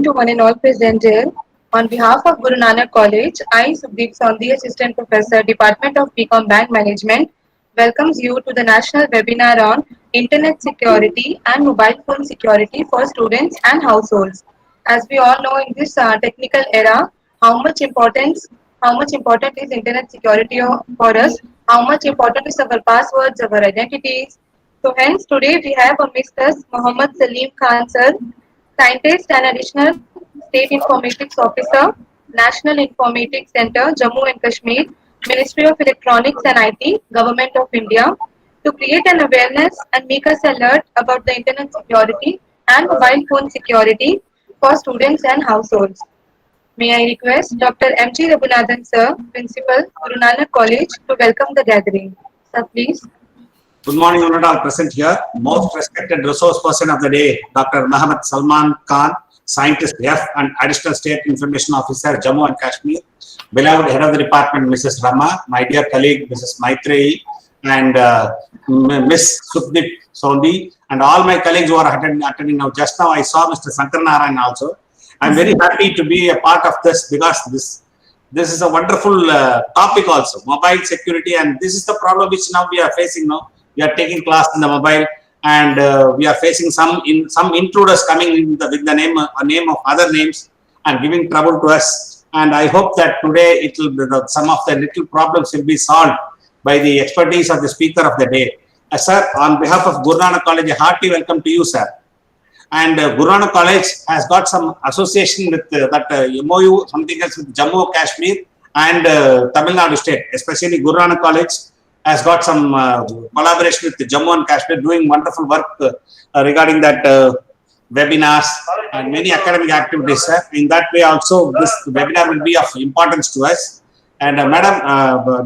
To one and all present here. On behalf of Guru Nanak College, I, Subdeep Sondhi, Assistant Professor, Department of BCom Bank Management, welcomes you to the national webinar on Internet Security and Mobile Phone Security for Students and Households. As we all know, in this technical era, how much importance, how much important is Internet security for us? How much important is our passwords, our identities? So hence today we have amidst us Muhammad Salim Khan sir, scientist and additional State Informatics Officer, National Informatics Center, Jammu and Kashmir, Ministry of Electronics and IT, Government of India, to create an awareness and make us alert about the internet security and mobile phone security for students and households. May I request Dr. M.G. Raghunathan Sir, Principal, Guru Nanak College, to welcome the gathering. Sir, please. Good morning, one and all present here. Most respected resource person of the day, Dr. Muhammad Salman Khan, Scientist F and Additional State Information Officer, Jammu and Kashmir. Beloved Head of the Department, Mrs. Rama, my dear colleague, Mrs. Maitreyi, and Miss Sukdeep Sondhi, and all my colleagues who are attending now. Just now, I saw Mr. Sankar Narayan also. I'm very happy to be a part of this because this is a wonderful topic also, mobile security, and this is the problem which now we are facing now. We are taking class in the mobile, and we are facing some intruders coming in with the name of other names and giving trouble to us. And I hope that today some of the little problems will be solved by the expertise of the speaker of the day. Sir, on behalf of Guru Nanak College, a hearty welcome to you, sir. And Guru Nanak College has got some association with that MOU, something else with Jammu Kashmir and Tamil Nadu state, especially Guru Nanak College has got some collaboration with Jammu and Kashmir, doing wonderful work regarding that webinars and many academic activities. In that way also, this webinar will be of importance to us. And Madam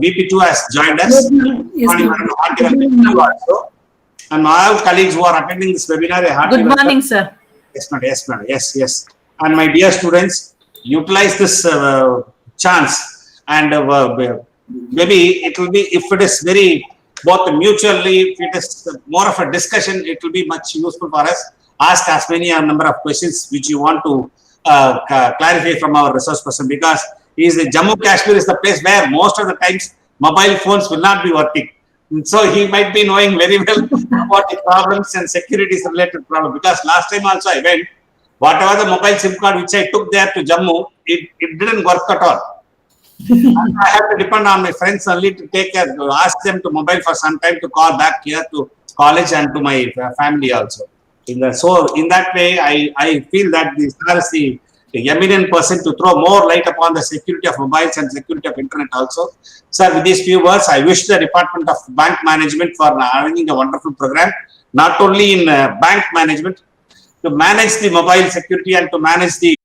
BP2 has joined us. Yes, Morning, Madam. Hearty welcome to you also. And all colleagues who are attending this webinar, a hearty good morning, welcome. sir. Yes, madam. Yes, madam. Yes. And my dear students, utilize this chance, and maybe it will be, if it is very both mutually, if it is more of a discussion, it will be much useful for us. Ask as many a number of questions which you want to clarify from our resource person, because the Jammu Kashmir is the place where most of the times mobile phones will not be working. So he might be knowing very well about the problems and securities related problems. Because last time also I went, whatever the mobile SIM card which I took there to Jammu, it didn't work at all. I have to depend on my friends only to take care, to ask them to mobile for some time to call back here to college and to my family also. So in that way, I feel that this is the eminent person to throw more light upon the security of mobiles and security of internet also. Sir, with these few words, I wish the Department of Bank Management for arranging a wonderful program, not only in bank management, to manage the mobile security and to manage the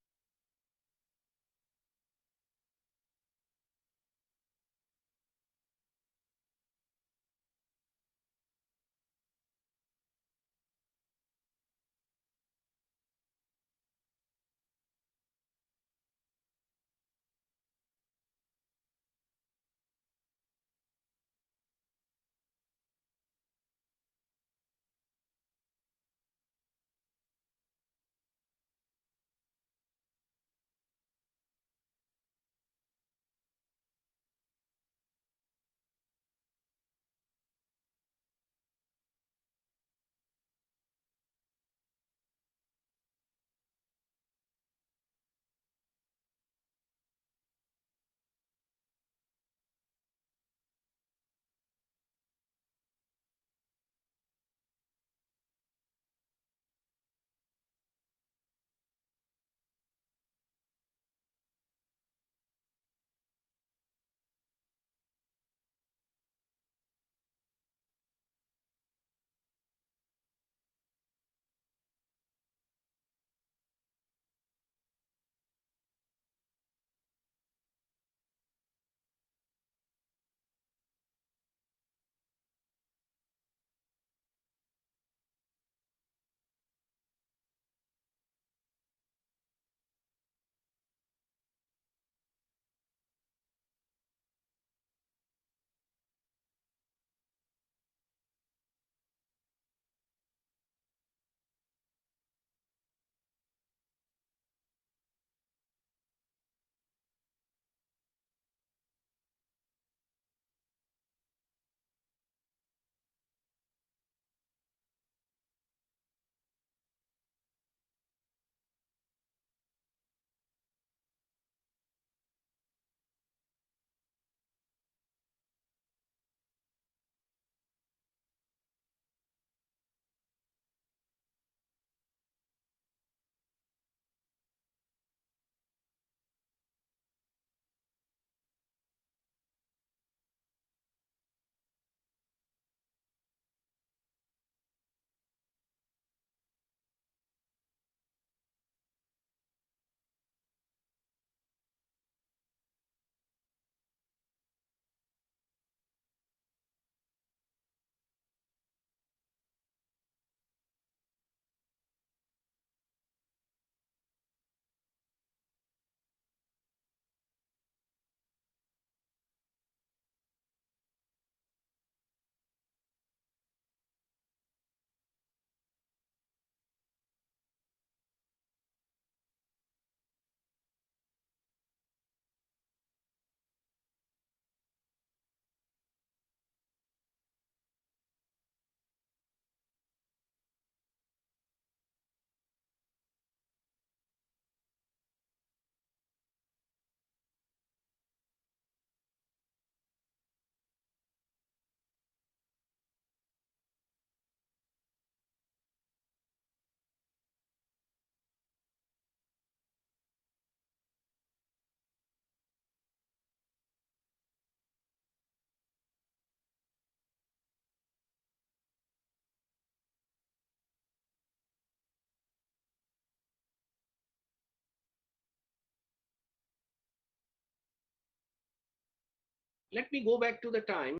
Let me go back to the time.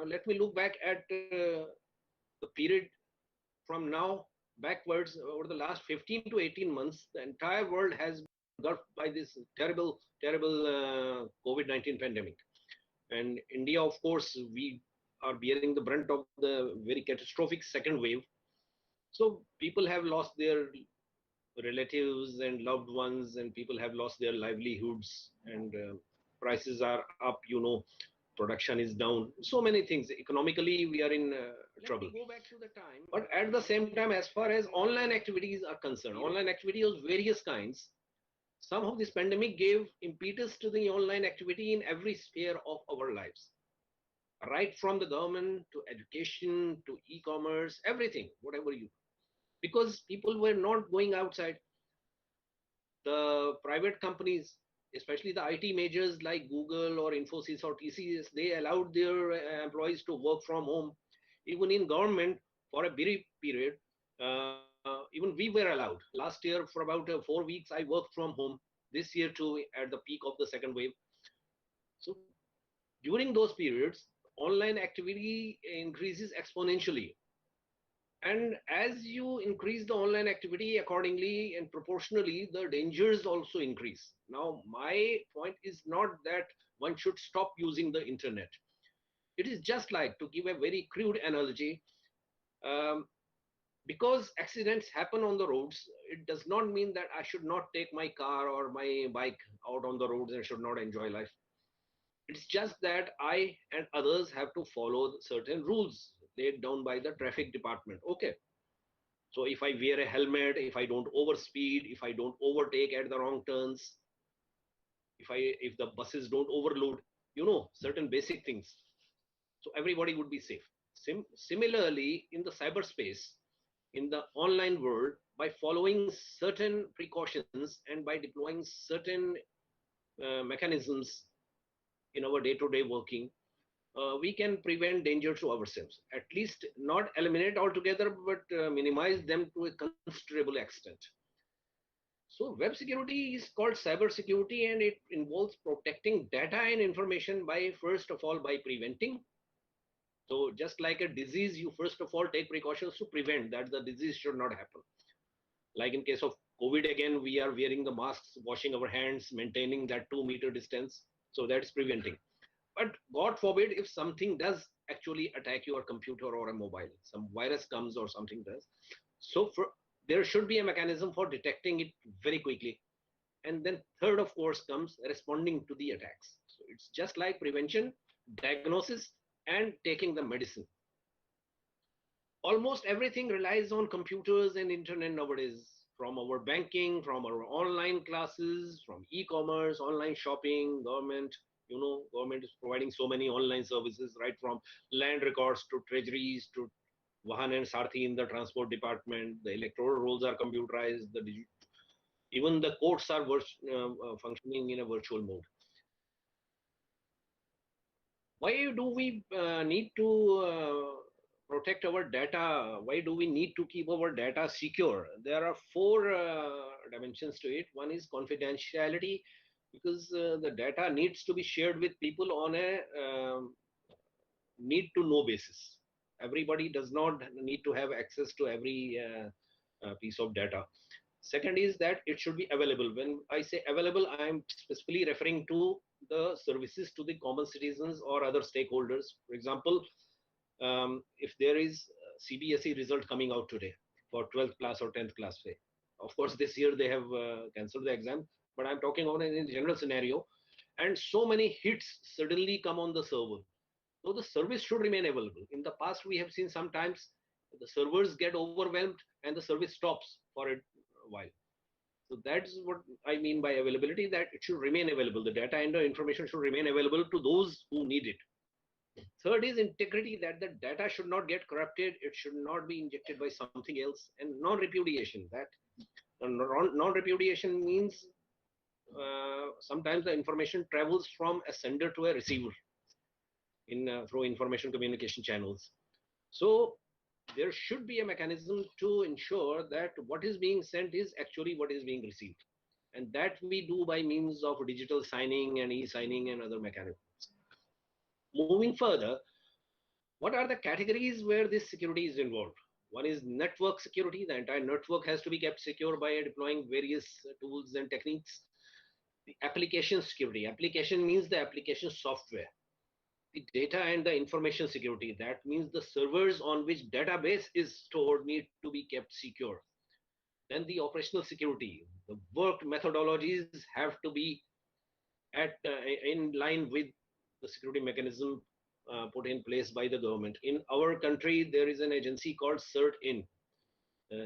Let me look back at the period from now backwards over the last 15 to 18 months. The entire world has been engulfed by this terrible, terrible COVID-19 pandemic. And India, of course, we are bearing the brunt of the very catastrophic second wave. So people have lost their relatives and loved ones, and people have lost their livelihoods, and prices are up, production is down. So many things. Economically, we are in trouble. Go back to the time. But at the same time, as far as online activities are concerned, online activity of various kinds, somehow this pandemic gave impetus to the online activity in every sphere of our lives. Right from the government to education to e-commerce, everything, whatever you. Because people were not going outside. The private companies, especially the IT majors like Google or Infosys or TCS, they allowed their employees to work from home. Even in government, for a brief period, even we were allowed. Last year, for about 4 weeks, I worked from home. This year too, at the peak of the second wave. So during those periods, online activity increases exponentially. And as you increase the online activity, accordingly and proportionally, the dangers also increase. Now, my point is not that one should stop using the internet. It is just like, to give a very crude analogy, because accidents happen on the roads, it does not mean that I should not take my car or my bike out on the roads and should not enjoy life. It's just that I and others have to follow certain rules laid down by the traffic department. Okay. So if I wear a helmet, if I don't overspeed, if I don't overtake at the wrong turns, if the buses don't overload, certain basic things. So everybody would be safe. Similarly, in the cyberspace, in the online world, by following certain precautions and by deploying certain mechanisms in our day-to-day working, we can prevent danger to ourselves. At least not eliminate altogether, but minimize them to a considerable extent. So web security is called cyber security, and it involves protecting data and information by, first of all, by preventing. So just like a disease, you first of all take precautions to prevent that the disease should not happen. Like in case of COVID, again, we are wearing the masks, washing our hands, maintaining that 2-meter distance. So that's preventing. But God forbid, if something does actually attack your computer or a mobile, some virus comes or something does. So there should be a mechanism for detecting it very quickly. And then third, of course, comes responding to the attacks. So it's just like prevention, diagnosis, and taking the medicine. Almost everything relies on computers and internet nowadays, from our banking, from our online classes, from e-commerce, online shopping, government. Government is providing so many online services, right from land records to treasuries to Vahan and Sarthi in the transport department. The electoral rolls are computerized. Even the courts are functioning in a virtual mode. Why do we need to protect our data? Why do we need to keep our data secure? There are 4 dimensions to it. One is confidentiality, because the data needs to be shared with people on a need to know basis. Everybody does not need to have access to every piece of data. Second is that it should be available. When I say available, I am specifically referring to the services to the common citizens or other stakeholders. For example, if there is CBSE result coming out today for 12th class or 10th class, say, of course this year they have cancelled the exam, but I'm talking about in a general scenario, and so many hits suddenly come on the server. So the service should remain available. In the past, we have seen sometimes the servers get overwhelmed and the service stops for a while. So that's what I mean by availability, that it should remain available. The data and the information should remain available to those who need it. Third is integrity, that the data should not get corrupted. It should not be injected by something else. And non-repudiation, that non-repudiation means sometimes the information travels from a sender to a receiver through information communication channels. So there should be a mechanism to ensure that what is being sent is actually what is being received. And that we do by means of digital signing and e-signing and other mechanisms. Moving further, what are the categories where this security is involved? One is network security. The entire network has to be kept secure by deploying various tools and techniques. The application security. Application means the application software. The data and the information security. That means the servers on which database is stored need to be kept secure. Then the operational security. The work methodologies have to be in line with the security mechanism put in place by the government. In our country, there is an agency called CERT-IN,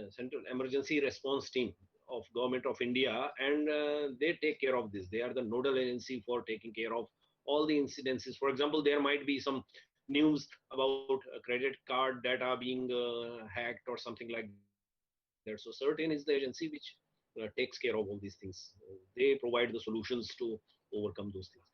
Central Emergency Response Team of Government of India, and they take care of this. They are the nodal agency for taking care of all the incidences. For example, there might be some news about a credit card data being hacked or something like that. So CERT-IN is the agency which takes care of all these things. They provide the solutions to overcome those things.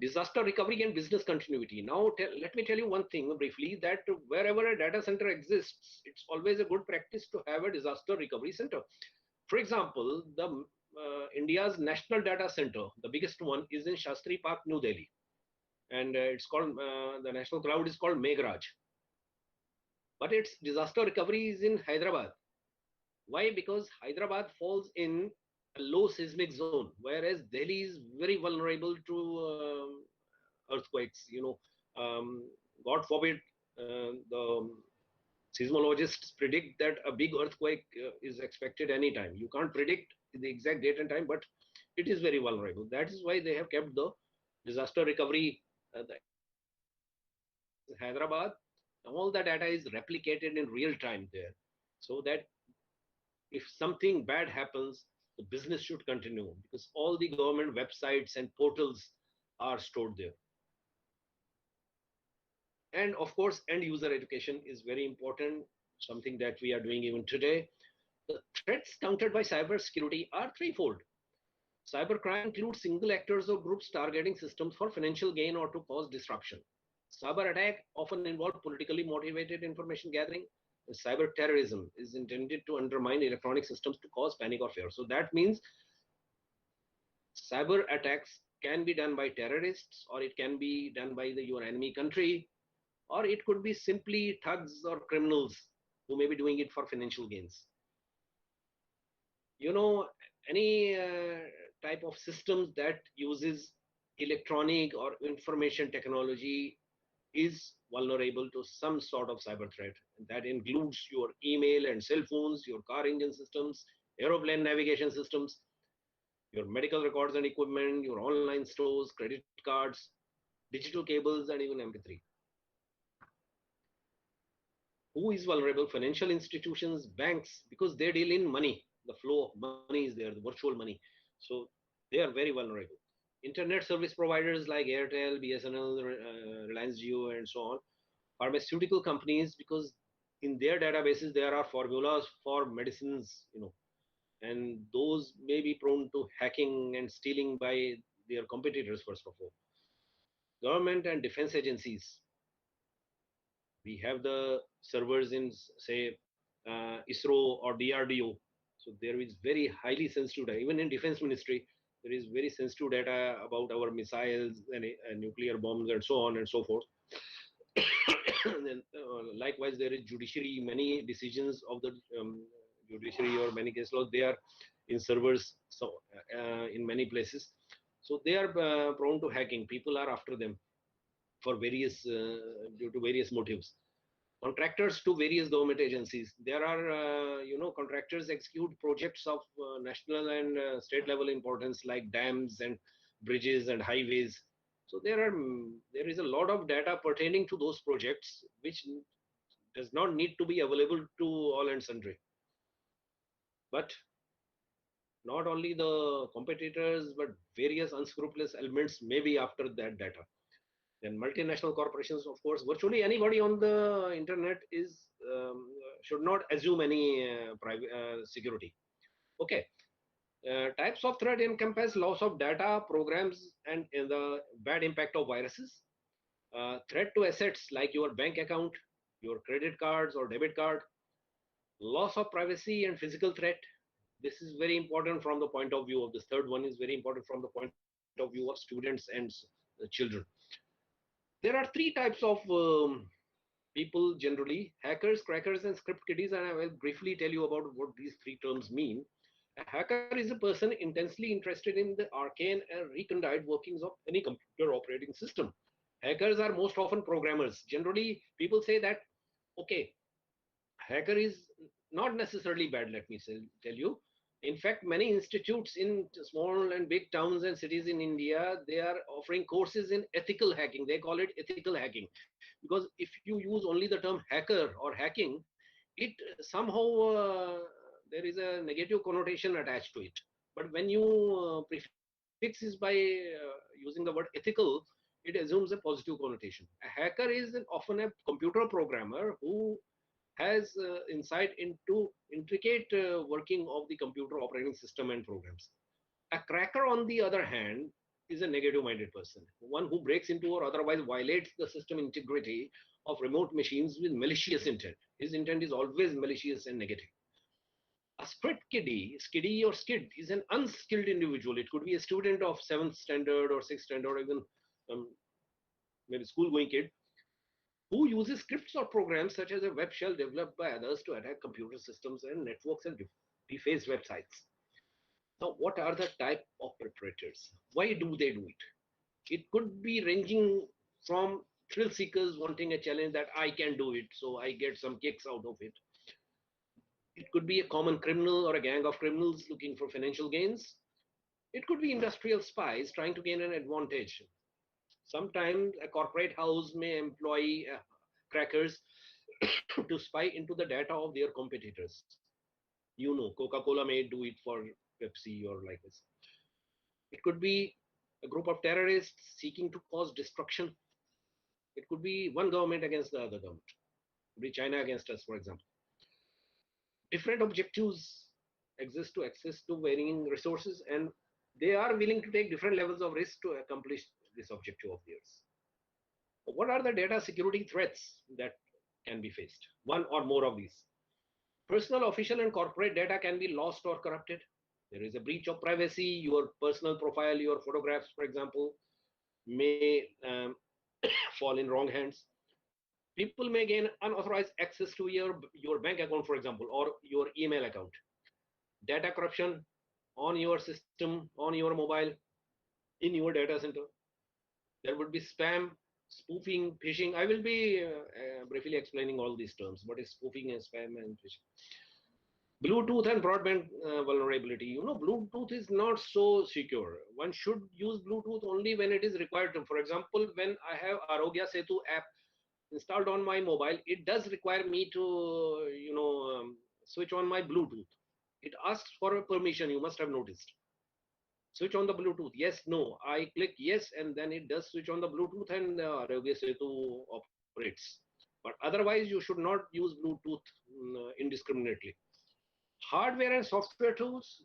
Disaster recovery and business continuity. Now, let me tell you one thing briefly, that wherever a data center exists, it's always a good practice to have a disaster recovery center. For example, the India's national data center, the biggest one, is in Shastri Park, New Delhi, and it's called the national cloud is called Meghraj. But its disaster recovery is in Hyderabad. Why? Because Hyderabad falls in a low seismic zone, whereas Delhi is very vulnerable to earthquakes. God forbid, the seismologists predict that a big earthquake is expected anytime. You can't predict the exact date and time, but it is very vulnerable. That is why they have kept the disaster recovery Hyderabad. All the data is replicated in real time there, so that if something bad happens, the business should continue, because all the government websites and portals are stored there. And of course, end user education is very important, something that we are doing even today. The threats countered by cybersecurity are threefold. Cybercrime includes single actors or groups targeting systems for financial gain or to cause disruption. Cyber attack often involve politically motivated information gathering. Cyber terrorism is intended to undermine electronic systems to cause panic or fear. So that means cyber attacks can be done by terrorists, or it can be done by your enemy country, or it could be simply thugs or criminals who may be doing it for financial gains. Any type of systems that uses electronic or information technology is vulnerable to some sort of cyber threat. And that includes your email and cell phones, your car engine systems, aeroplane navigation systems, your medical records and equipment, your online stores, credit cards, digital cables, and even MP3. Who is vulnerable? Financial institutions, banks, because they deal in money. The flow of money is there, the virtual money. So they are very vulnerable. Internet service providers like Airtel, BSNL, Reliance Jio, and so on. Pharmaceutical companies, because in their databases there are formulas for medicines, and those may be prone to hacking and stealing by their competitors, first of all. Government and defense agencies. We have the servers in, say, ISRO or DRDO. So there is very highly sensitive data. Even in defense ministry, there is very sensitive data about our missiles and nuclear bombs and so on and so forth. And then, likewise, there is judiciary. Many decisions of the judiciary or many case laws, they are in servers, so in many places. So they are prone to hacking. People are after them for various due to various motives. Contractors to various government agencies. There are, contractors execute projects of national and state level importance, like dams and bridges and highways. So there is a lot of data pertaining to those projects, which does not need to be available to all and sundry. But not only the competitors, but various unscrupulous elements may be after that data. Then multinational corporations, of course, virtually anybody on the internet is should not assume any private security. Okay. Types of threat encompass loss of data, programs, and the bad impact of viruses. Threat to assets like your bank account, your credit cards or debit card. Loss of privacy and physical threat. This is very important from the point of view of this third one is very important from the point of view of students and children. There are three types of people generally: hackers, crackers, and script kiddies. And I will briefly tell you about what these three terms mean. A hacker is a person intensely interested in the arcane and recondite workings of any computer operating system. Hackers are most often programmers. Generally, people say that, okay, hacker is not necessarily bad, let me tell you. In fact, many institutes in small and big towns and cities in India, they are offering courses in ethical hacking. They call it ethical hacking. Because if you use only the term hacker or hacking, it somehow there is a negative connotation attached to it. But when you prefix is by using the word ethical, it assumes a positive connotation. A hacker is often a computer programmer who has insight into intricate working of the computer operating system and programs. A cracker, on the other hand, is a negative-minded person, one who breaks into or otherwise violates the system integrity of remote machines with malicious intent. His intent is always malicious and negative. A script kiddie, skiddy or skid, is an unskilled individual. It could be a student of 7th standard or 6th standard, or even maybe school-going kid, who uses scripts or programs such as a web shell developed by others to attack computer systems and networks and deface websites. Now, what are the type of perpetrators? Why do they do it? It could be ranging from thrill seekers wanting a challenge that I can do it, so I get some kicks out of it. It could be a common criminal or a gang of criminals looking for financial gains. It could be industrial spies trying to gain an advantage. Sometimes a corporate house may employ crackers to spy into the data of their competitors. You know, Coca-Cola may do it for Pepsi or like this. It could be a group of terrorists seeking to cause destruction. It could be one government against the other government. It could be China against us, for example. Different objectives exist to access to varying resources, and they are willing to take different levels of risk to accomplish this objective of theirs. What are the data security threats that can be faced? One or more of these. Personal, official, and corporate data can be lost or corrupted. There is a breach of privacy. Your personal profile, your photographs, for example, may fall in wrong hands. People may gain unauthorized access to your bank account, for example, or your email account. Data corruption on your system, on your mobile, in your data center. There would be spam, spoofing, phishing. I will be briefly explaining all these terms. What is spoofing and spam and phishing? Bluetooth and broadband vulnerability. You know, Bluetooth is not so secure. One should use Bluetooth only when it is required to. For example, when I have Arogya Setu app installed on my mobile, it does require me to, switch on my Bluetooth. It asks for a permission, you must have noticed. Switch on the Bluetooth. Yes, no. I click yes, and then it does switch on the Bluetooth, and Arogya Setu operates. But otherwise, you should not use Bluetooth indiscriminately. Hardware and software tools,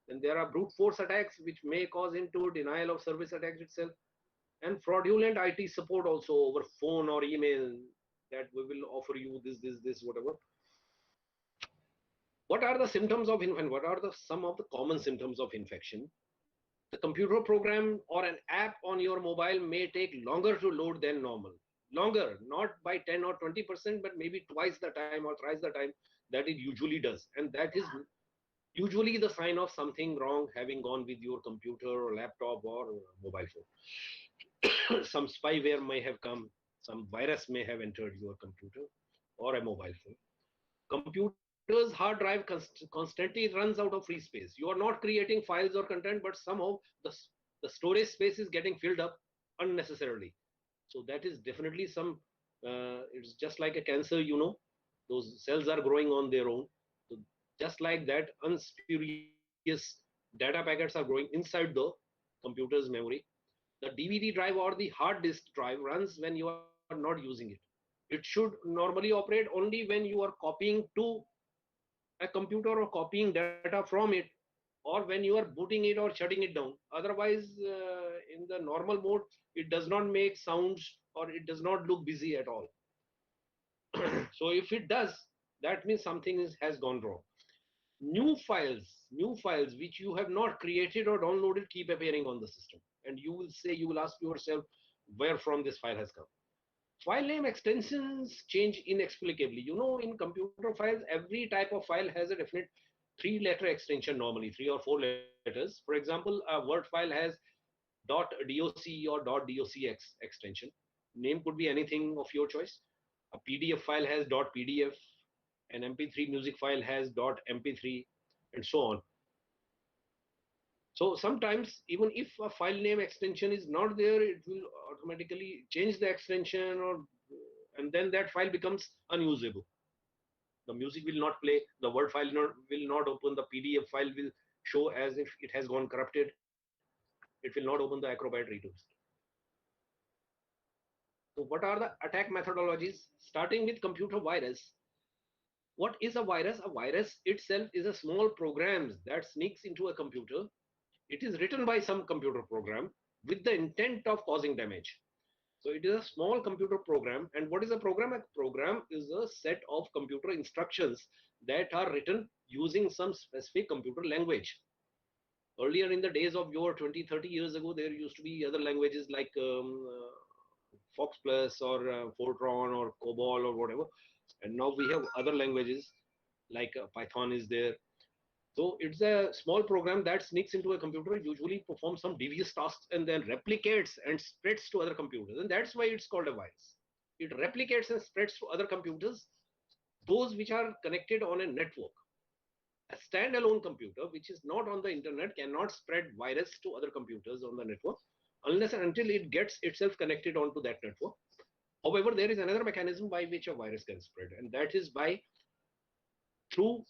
and there are brute force attacks which may cause into denial of service attacks itself, and fraudulent IT support also over phone or email, that we will offer you this, whatever. What are the symptoms of infection? What are some of the common symptoms of infection? The computer program or an app on your mobile may take longer to load than normal. Longer, not by 10 or 20%, but maybe twice the time or thrice the time that it usually does. And that is usually the sign of something wrong having gone with your computer or laptop or mobile phone. Some spyware may have come, some virus may have entered your computer or a mobile phone. Computer's hard drive constantly runs out of free space. You are not creating files or content, but somehow the storage space is getting filled up unnecessarily. So that is definitely it's just like a cancer, those cells are growing on their own. So just like that, unspurious data packets are growing inside the computer's memory. The DVD drive or the hard disk drive runs when you are not using it. It should normally operate only when you are copying to a computer or copying data from it, or when you are booting it or shutting it down. Otherwise, in the normal mode, it does not make sounds or it does not look busy at all. So if it does, that means something has gone wrong. New files which you have not created or downloaded keep appearing on the system, and you will ask yourself where from this file has come. File name extensions change inexplicably. You know, in computer files, every type of file has a definite 3-letter extension, normally 3 or 4 letters. For example, a Word file has .doc or .docx extension. Name could be anything of your choice. A PDF file has .pdf, an MP3 music file has .mp3, and so on. So sometimes, even if a file name extension is not there, it will automatically change the extension, and then that file becomes unusable. The music will not play, the Word file will not open, the PDF file will show as if it has gone corrupted. It will not open the Acrobat Reader. So what are the attack methodologies? Starting with computer virus. What is a virus? A virus itself is a small program that sneaks into a computer. It is written by some computer program with the intent of causing damage. So it is a small computer program. And what is a program? A program is a set of computer instructions that are written using some specific computer language. Earlier in the days of your 20, 30 years ago, there used to be other languages like Fox Plus or Fortran or COBOL or whatever. And now we have other languages like Python is there. So it's a small program that sneaks into a computer, usually performs some devious tasks and then replicates and spreads to other computers. And that's why it's called a virus. It replicates and spreads to other computers, those which are connected on a network. A standalone computer, which is not on the internet, cannot spread virus to other computers on the network unless and until it gets itself connected onto that network. However, there is another mechanism by which a virus can spread, and that is through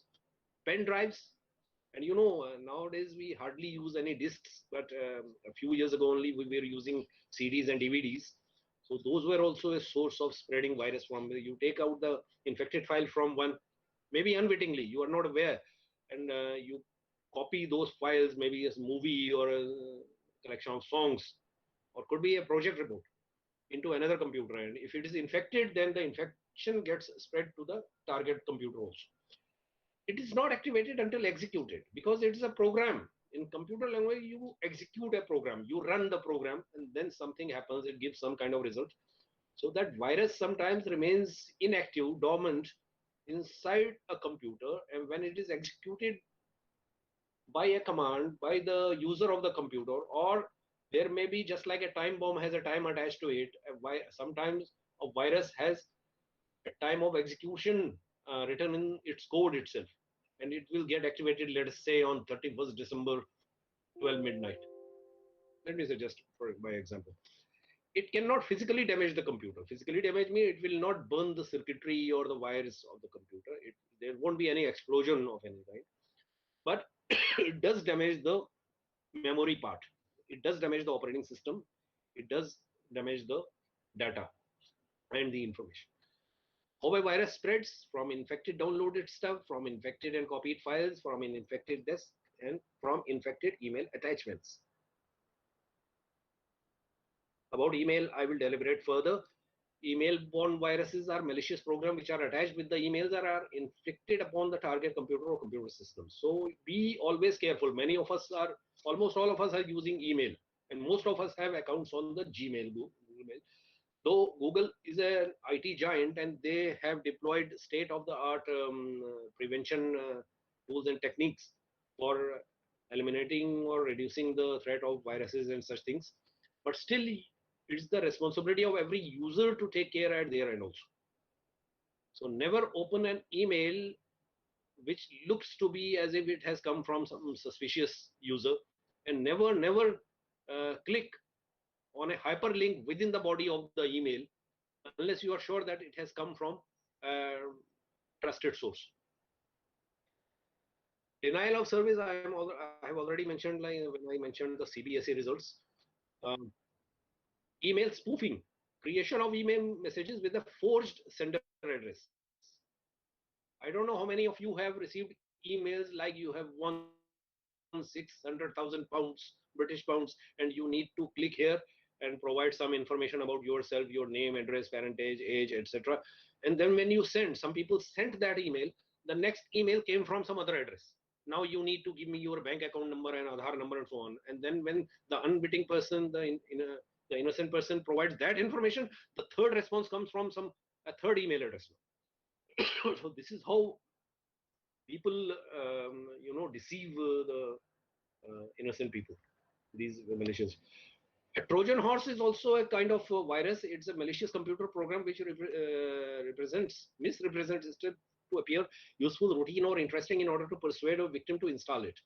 pen drives. And you know, nowadays we hardly use any discs, but a few years ago only we were using CDs and DVDs. So those were also a source of spreading virus. From you take out the infected file from one, maybe unwittingly, you are not aware, and you copy those files, maybe as a movie or a collection of songs, or could be a project report, into another computer. And if it is infected, then the infection gets spread to the target computer also. It is not activated until executed, because it is a program. In computer language, you execute a program, you run the program, and then something happens, it gives some kind of result. So that virus sometimes remains inactive, dormant inside a computer, and when it is executed by a command by the user of the computer, or there may be, just like a time bomb has a time attached to it, sometimes a virus has a time of execution written in its code itself, and it will get activated, let us say, on 31st December 12 midnight. Let me suggest by example. It cannot physically damage the computer. Physically damage means it will not burn the circuitry or the wires of the computer. There won't be any explosion of any kind, but it does damage the memory part. It does damage the operating system. It does damage the data and the information. How a virus spreads: from infected downloaded stuff, from infected and copied files, from an infected disk, and from infected email attachments. About email, I will deliberate further. Email-borne viruses are malicious programs which are attached with the emails that are inflicted upon the target computer or computer system. So be always careful. Many of us are, almost all of us are using email, and most of us have accounts on the Google Mail. Though Google is an IT giant and they have deployed state-of-the-art prevention tools and techniques for eliminating or reducing the threat of viruses and such things, but still it's the responsibility of every user to take care at their end also. So never open an email which looks to be as if it has come from some suspicious user, and never click on a hyperlink within the body of the email unless you are sure that it has come from a trusted source. Denial of service, I have already mentioned, like when I mentioned the CBSE results. Email spoofing, creation of email messages with a forged sender address. I don't know how many of you have received emails like you have won 600,000 pounds, British pounds, and you need to click here and provide some information about yourself, your name, address, parentage, age, etc. And then when you send, some people sent that email, the next email came from some other address. Now you need to give me your bank account number and Aadhaar number and so on. And then when the unwitting person, the The innocent person provides that information. The third response comes from a third email address. So this is how people, deceive the innocent people. These malicious. A Trojan horse is also a kind of virus. It's a malicious computer program which misrepresents it to appear useful, routine, or interesting in order to persuade a victim to install it.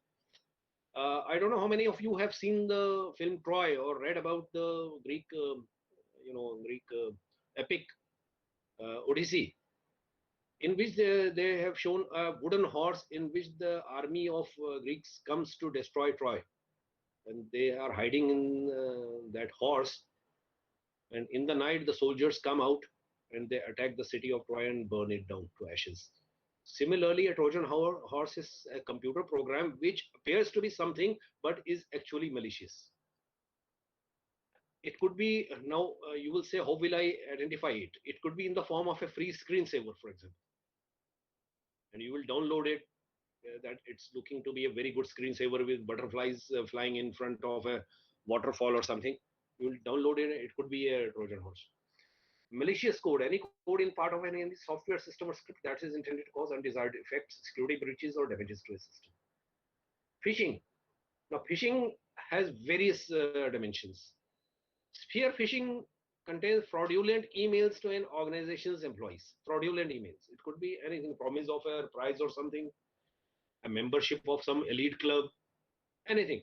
I don't know how many of you have seen the film Troy or read about the Greek, epic Odyssey, in which they have shown a wooden horse in which the army of Greeks comes to destroy Troy. And they are hiding in that horse. And in the night, the soldiers come out and they attack the city of Troy and burn it down to ashes. Similarly, a Trojan horse is a computer program which appears to be something but is actually malicious. It could be, now you will say, how will I identify it? It could be in the form of a free screensaver, for example. And you will download it, that it's looking to be a very good screensaver with butterflies flying in front of a waterfall or something. You will download it, it could be a Trojan horse. Malicious code, any code in part of any software system or script that is intended to cause undesired effects, security breaches, or damages to a system. Phishing. Now, phishing has various dimensions. Spear phishing contains fraudulent emails to an organization's employees. Fraudulent emails. It could be anything, promise of a prize or something, a membership of some elite club, anything.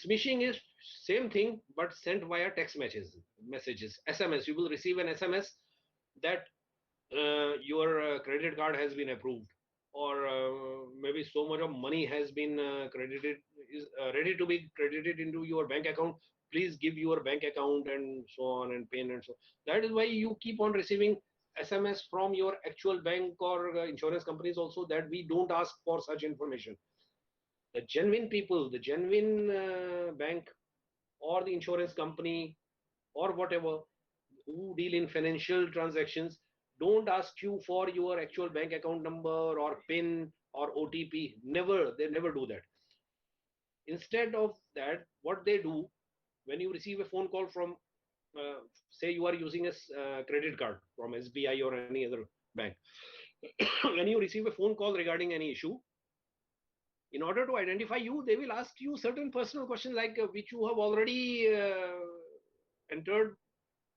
Smishing is same thing but sent via text messages, SMS. You will receive an SMS that your credit card has been approved, or maybe so much of money has been credited, is ready to be credited into your bank account. Please give your bank account and so on and PIN and so. That is why you keep on receiving SMS from your actual bank or insurance companies also, that we don't ask for such information. The genuine people, the genuine bank or the insurance company or whatever who deal in financial transactions don't ask you for your actual bank account number or PIN or OTP. Never, they never do that. Instead of that, what they do, when you receive a phone call from, say you are using a credit card from SBI or any other bank, when you receive a phone call regarding any issue, in order to identify you, they will ask you certain personal questions like which you have already entered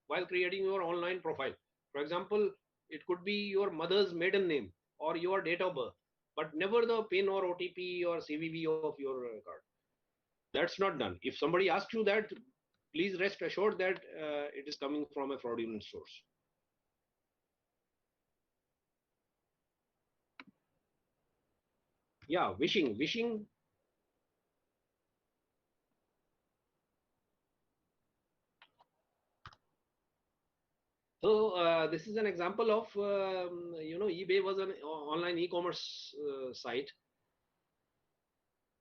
while creating your online profile. For example, it could be your mother's maiden name or your date of birth, but never the PIN or OTP or CVV of your card. That's not done. If somebody asks you that, please rest assured that it is coming from a fraudulent source. Yeah, wishing. So this is an example of, eBay was an online e-commerce site.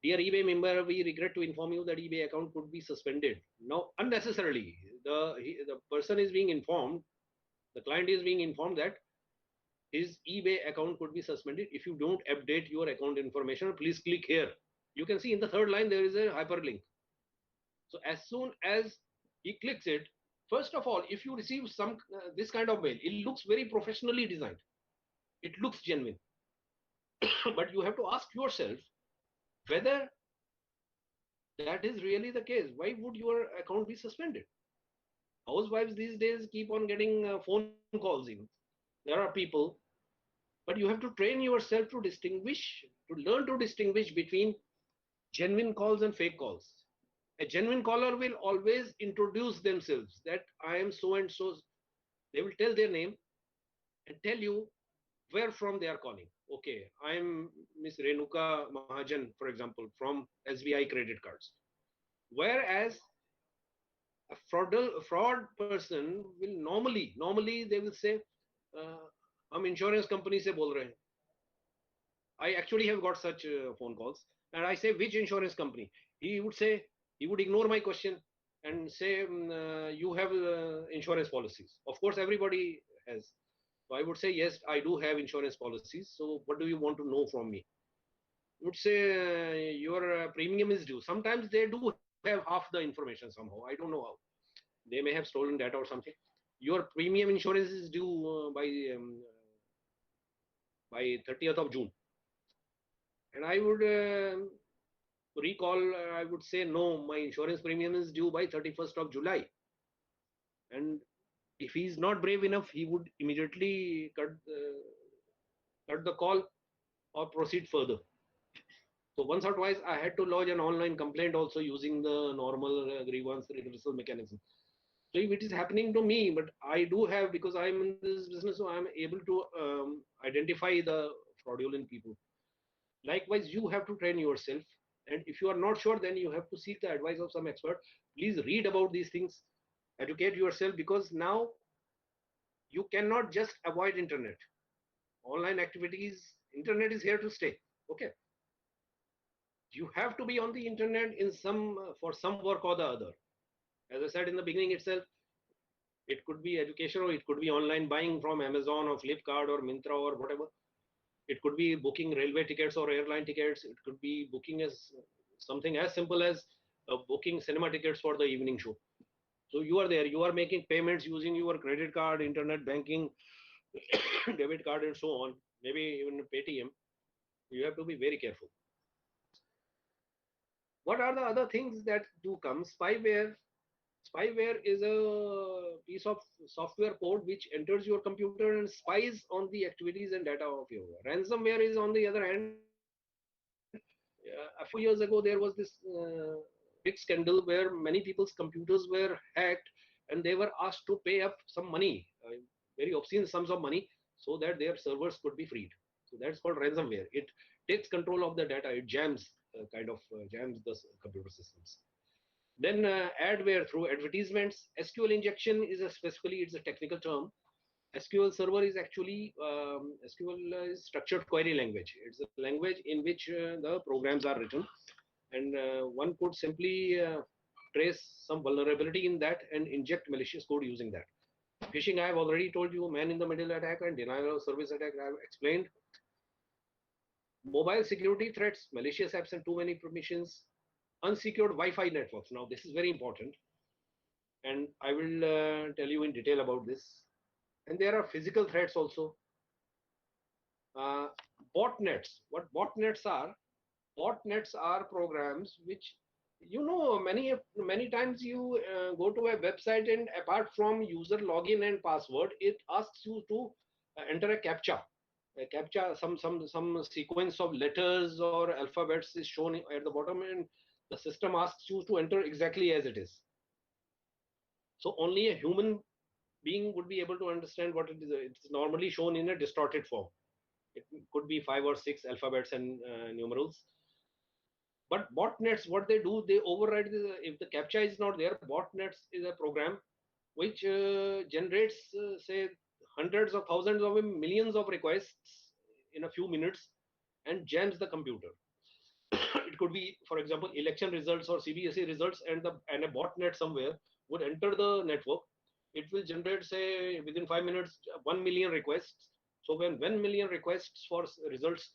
Dear eBay member, we regret to inform you that eBay account could be suspended. Now, unnecessarily, the person is being informed, the client is being informed that his eBay account could be suspended if you don't update your account information. Please click here. You can see in the third line there is a hyperlink. So as soon as he clicks it, first of all, if you receive some this kind of mail, it looks very professionally designed. It looks genuine. But you have to ask yourself whether that is really the case. Why would your account be suspended? Housewives these days keep on getting phone calls in. There are people, but you have to train yourself to distinguish, to learn to distinguish between genuine calls and fake calls. A genuine caller will always introduce themselves that I am so and so. They will tell their name and tell you where from they are calling. Okay, I am Miss Renuka Mahajan, for example, from SBI credit cards. Whereas a fraud person will normally they will say, हम insurance company से बोल रहे हैं. I actually have got such phone calls, and I say, which insurance company? He would ignore my question and say, you have insurance policies. Of course, everybody has. So I would say, yes, I do have insurance policies. So what do you want to know from me? You would say, your premium is due. Sometimes they do have half the information somehow. I don't know how. They may have stolen data or something. Your premium insurance is due by 30th of June. And I would recall, I would say, no, my insurance premium is due by 31st of July. And if he is not brave enough, he would immediately cut the call or proceed further. So once or twice, I had to lodge an online complaint also using the normal grievance reversal mechanism. So if it is happening to me, but I do have, because I'm in this business, so I'm able to identify the fraudulent people. Likewise, you have to train yourself. And if you are not sure, then you have to seek the advice of some expert. Please read about these things, educate yourself, because now you cannot just avoid internet. Online activities, internet is here to stay. Okay. You have to be on the internet in for some work or the other. As I said in the beginning itself, it could be education, or it could be online buying from Amazon or Flipkart or Myntra or whatever. It could be booking railway tickets or airline tickets. It could be booking as something as simple as booking cinema tickets for the evening show. So you are there, you are making payments using your credit card, internet banking, debit card, and so on, maybe even Paytm. You have to be very careful. What are the other things that do come? Spyware. Spyware is a piece of software code which enters your computer and spies on the activities and data of your. Ransomware is, on the other hand, a few years ago there was this big scandal where many people's computers were hacked and they were asked to pay up some money, very obscene sums of money, so that their servers could be freed. So that's called ransomware. It takes control of the data. It jams, jams the computer systems. Then adware through advertisements. SQL injection is it's a technical term. SQL server is actually SQL is structured query language. It's a language in which the programs are written, and one could simply trace some vulnerability in that and inject malicious code using that. Phishing, I have already told you, man in the middle attack and denial of service attack, I have explained. Mobile security threats, malicious apps and too many permissions, unsecured Wi-Fi networks. Now this is very important, and I will tell you in detail about this. And there are physical threats also. Botnets. What botnets are? Botnets are programs which, many times you go to a website, and apart from user login and password, it asks you to enter a captcha. A captcha, some sequence of letters or alphabets is shown at the bottom, and the system asks you to enter exactly as it is. So only a human being would be able to understand what it is. It's normally shown in a distorted form. It could be 5 or 6 alphabets and numerals. But botnets, what they do, they override if the captcha is not there. Botnets is a program which generates, say, hundreds of thousands of millions of requests in a few minutes and jams the computer. It could be, for example, election results or CBSE results, and a botnet somewhere would enter the network. It will generate, say, within 5 minutes, 1 million requests. So when 1 million requests for results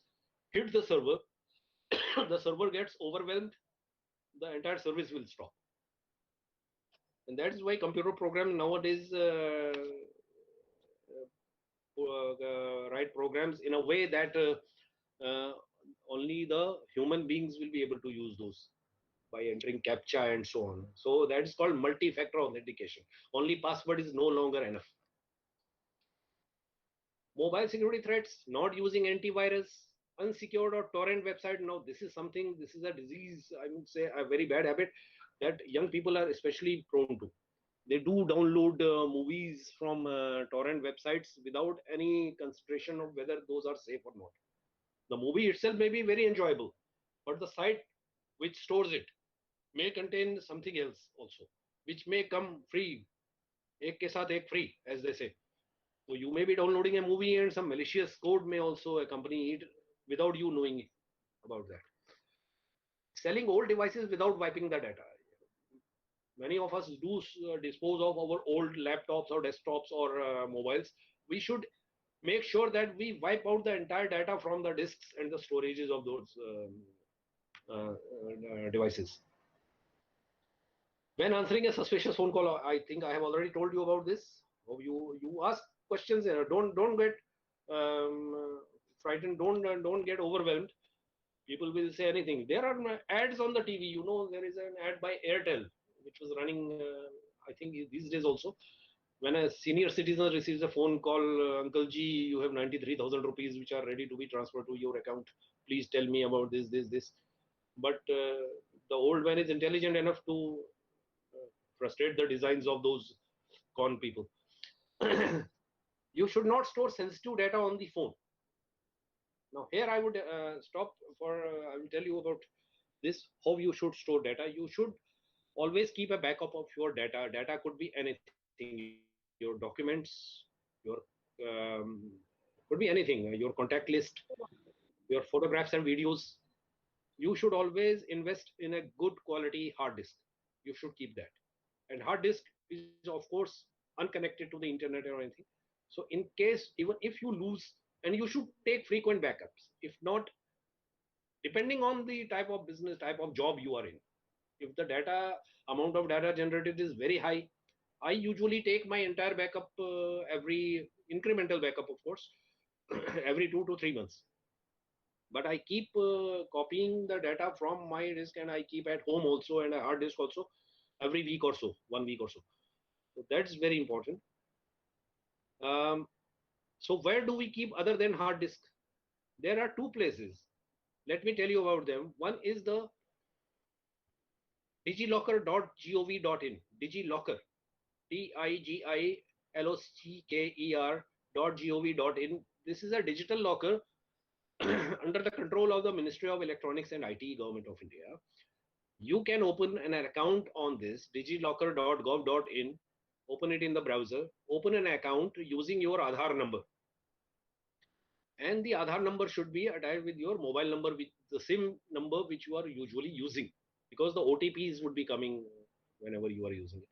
hit the server, the server gets overwhelmed, the entire service will stop. And that is why computer program nowadays write programs in a way that only the human beings will be able to use those by entering captcha and so on. So that is called multi-factor authentication. Only password is no longer enough. Mobile security threats, not using antivirus, unsecured or torrent website. Now this is a disease, I would say a very bad habit that young people are especially prone to. They do download movies from torrent websites without any consideration of whether those are safe or not. The movie itself may be very enjoyable, but the site which stores it may contain something else also, which may come free, ek ke saath ek free, as they say. So you may be downloading a movie and some malicious code may also accompany it without you knowing about that. Selling old devices without wiping the data. Many of us do dispose of our old laptops or desktops or mobiles. We should make sure that we wipe out the entire data from the disks and the storages of those devices. When answering a suspicious phone call, I think I have already told you about this. Oh, you ask questions. Don't get frightened. Don't get overwhelmed. People will say anything. There are ads on the TV. You know, there is an ad by Airtel which was running. I think these days also. When a senior citizen receives a phone call, Uncle Ji, you have 93,000 rupees which are ready to be transferred to your account. Please tell me about this. But the old man is intelligent enough to frustrate the designs of those con people. You should not store sensitive data on the phone. Now here I would stop for, I will tell you about this, how you should store data. You should always keep a backup of your data. Data could be anything, your documents, your could be anything, your contact list, your photographs and videos. You should always invest in a good quality hard disk. You should keep that. And hard disk is of course unconnected to the internet or anything. So in case, even if you lose, and you should take frequent backups. If not, depending on the type of business, type of job you are in, if the data amount of data generated is very high, I usually take my entire backup, every incremental backup, of course, every 2 to 3 months. But I keep copying the data from my disk, and I keep at home also, and a hard disk also, every week or so, 1 week or so. So that's very important. So where do we keep other than hard disk? There are two places. Let me tell you about them. One is the digilocker.gov.in. Digilocker, digilocker.gov.in. This is a digital locker under the control of the Ministry of Electronics and IT, Government of India. You can open an account on this digilocker.gov.in, open it in the browser, open an account using your Aadhaar number. And the Aadhaar number should be attached with your mobile number, with the SIM number which you are usually using, because the OTPs would be coming whenever you are using it.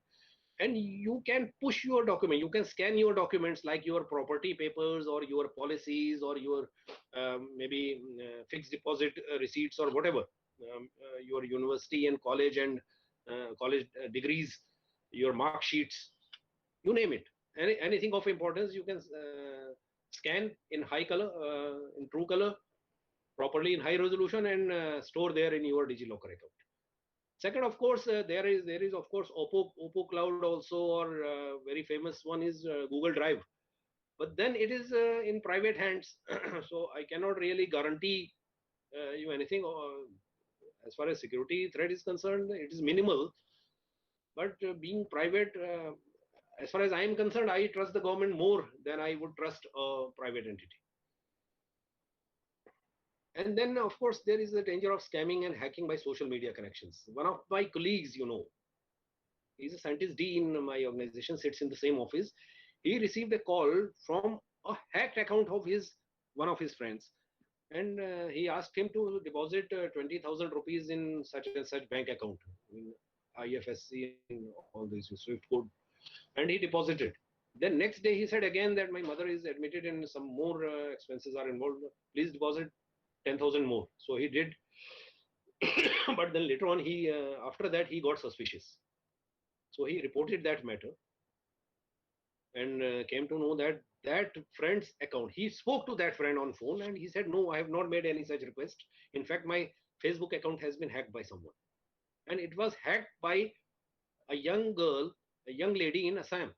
And you can push your document, you can scan your documents like your property papers or your policies or your maybe fixed deposit receipts or whatever, your university and college college degrees, your mark sheets, you name it. Anything of importance you can scan in high color, in true color, properly in high resolution, and store there in your DigiLocker account. Second, of course, there is of course Oppo Cloud also, or very famous one is Google Drive. But then it is in private hands, so I cannot really guarantee you anything. As far as security threat is concerned, it is minimal. But being private, as far as I am concerned, I trust the government more than I would trust a private entity. And then, of course, there is the danger of scamming and hacking by social media connections. One of my colleagues, he's a scientist D in my organization, sits in the same office. He received a call from a hacked account of one of his friends. And he asked him to deposit 20,000 rupees in such and such bank account, in IFSC and all these SWIFT code. And he deposited. Then next day he said again that my mother is admitted and some more expenses are involved. Please deposit 10,000 more. So he did. But then later on, after that, he got suspicious. So he reported that matter and came to know that that friend's account, he spoke to that friend on phone and he said, no, I have not made any such request. In fact, my Facebook account has been hacked by someone. And it was hacked by a young girl, a young lady in Assam.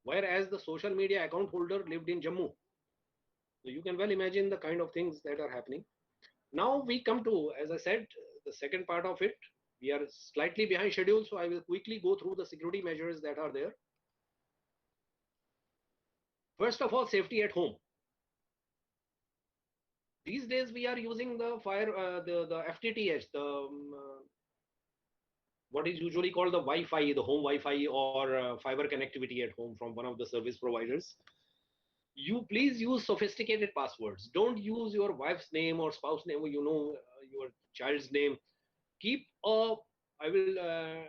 Whereas the social media account holder lived in Jammu. So you can well imagine the kind of things that are happening. Now we come to, as I said, the second part of it. We are slightly behind schedule, so I will quickly go through the security measures that are there. First of all, safety at home. These days we are using the the FTTH, what is usually called the Wi-Fi, the home Wi-Fi or fiber connectivity at home from one of the service providers. You please use sophisticated passwords. Don't use your wife's name or spouse name, or your child's name. Keep I will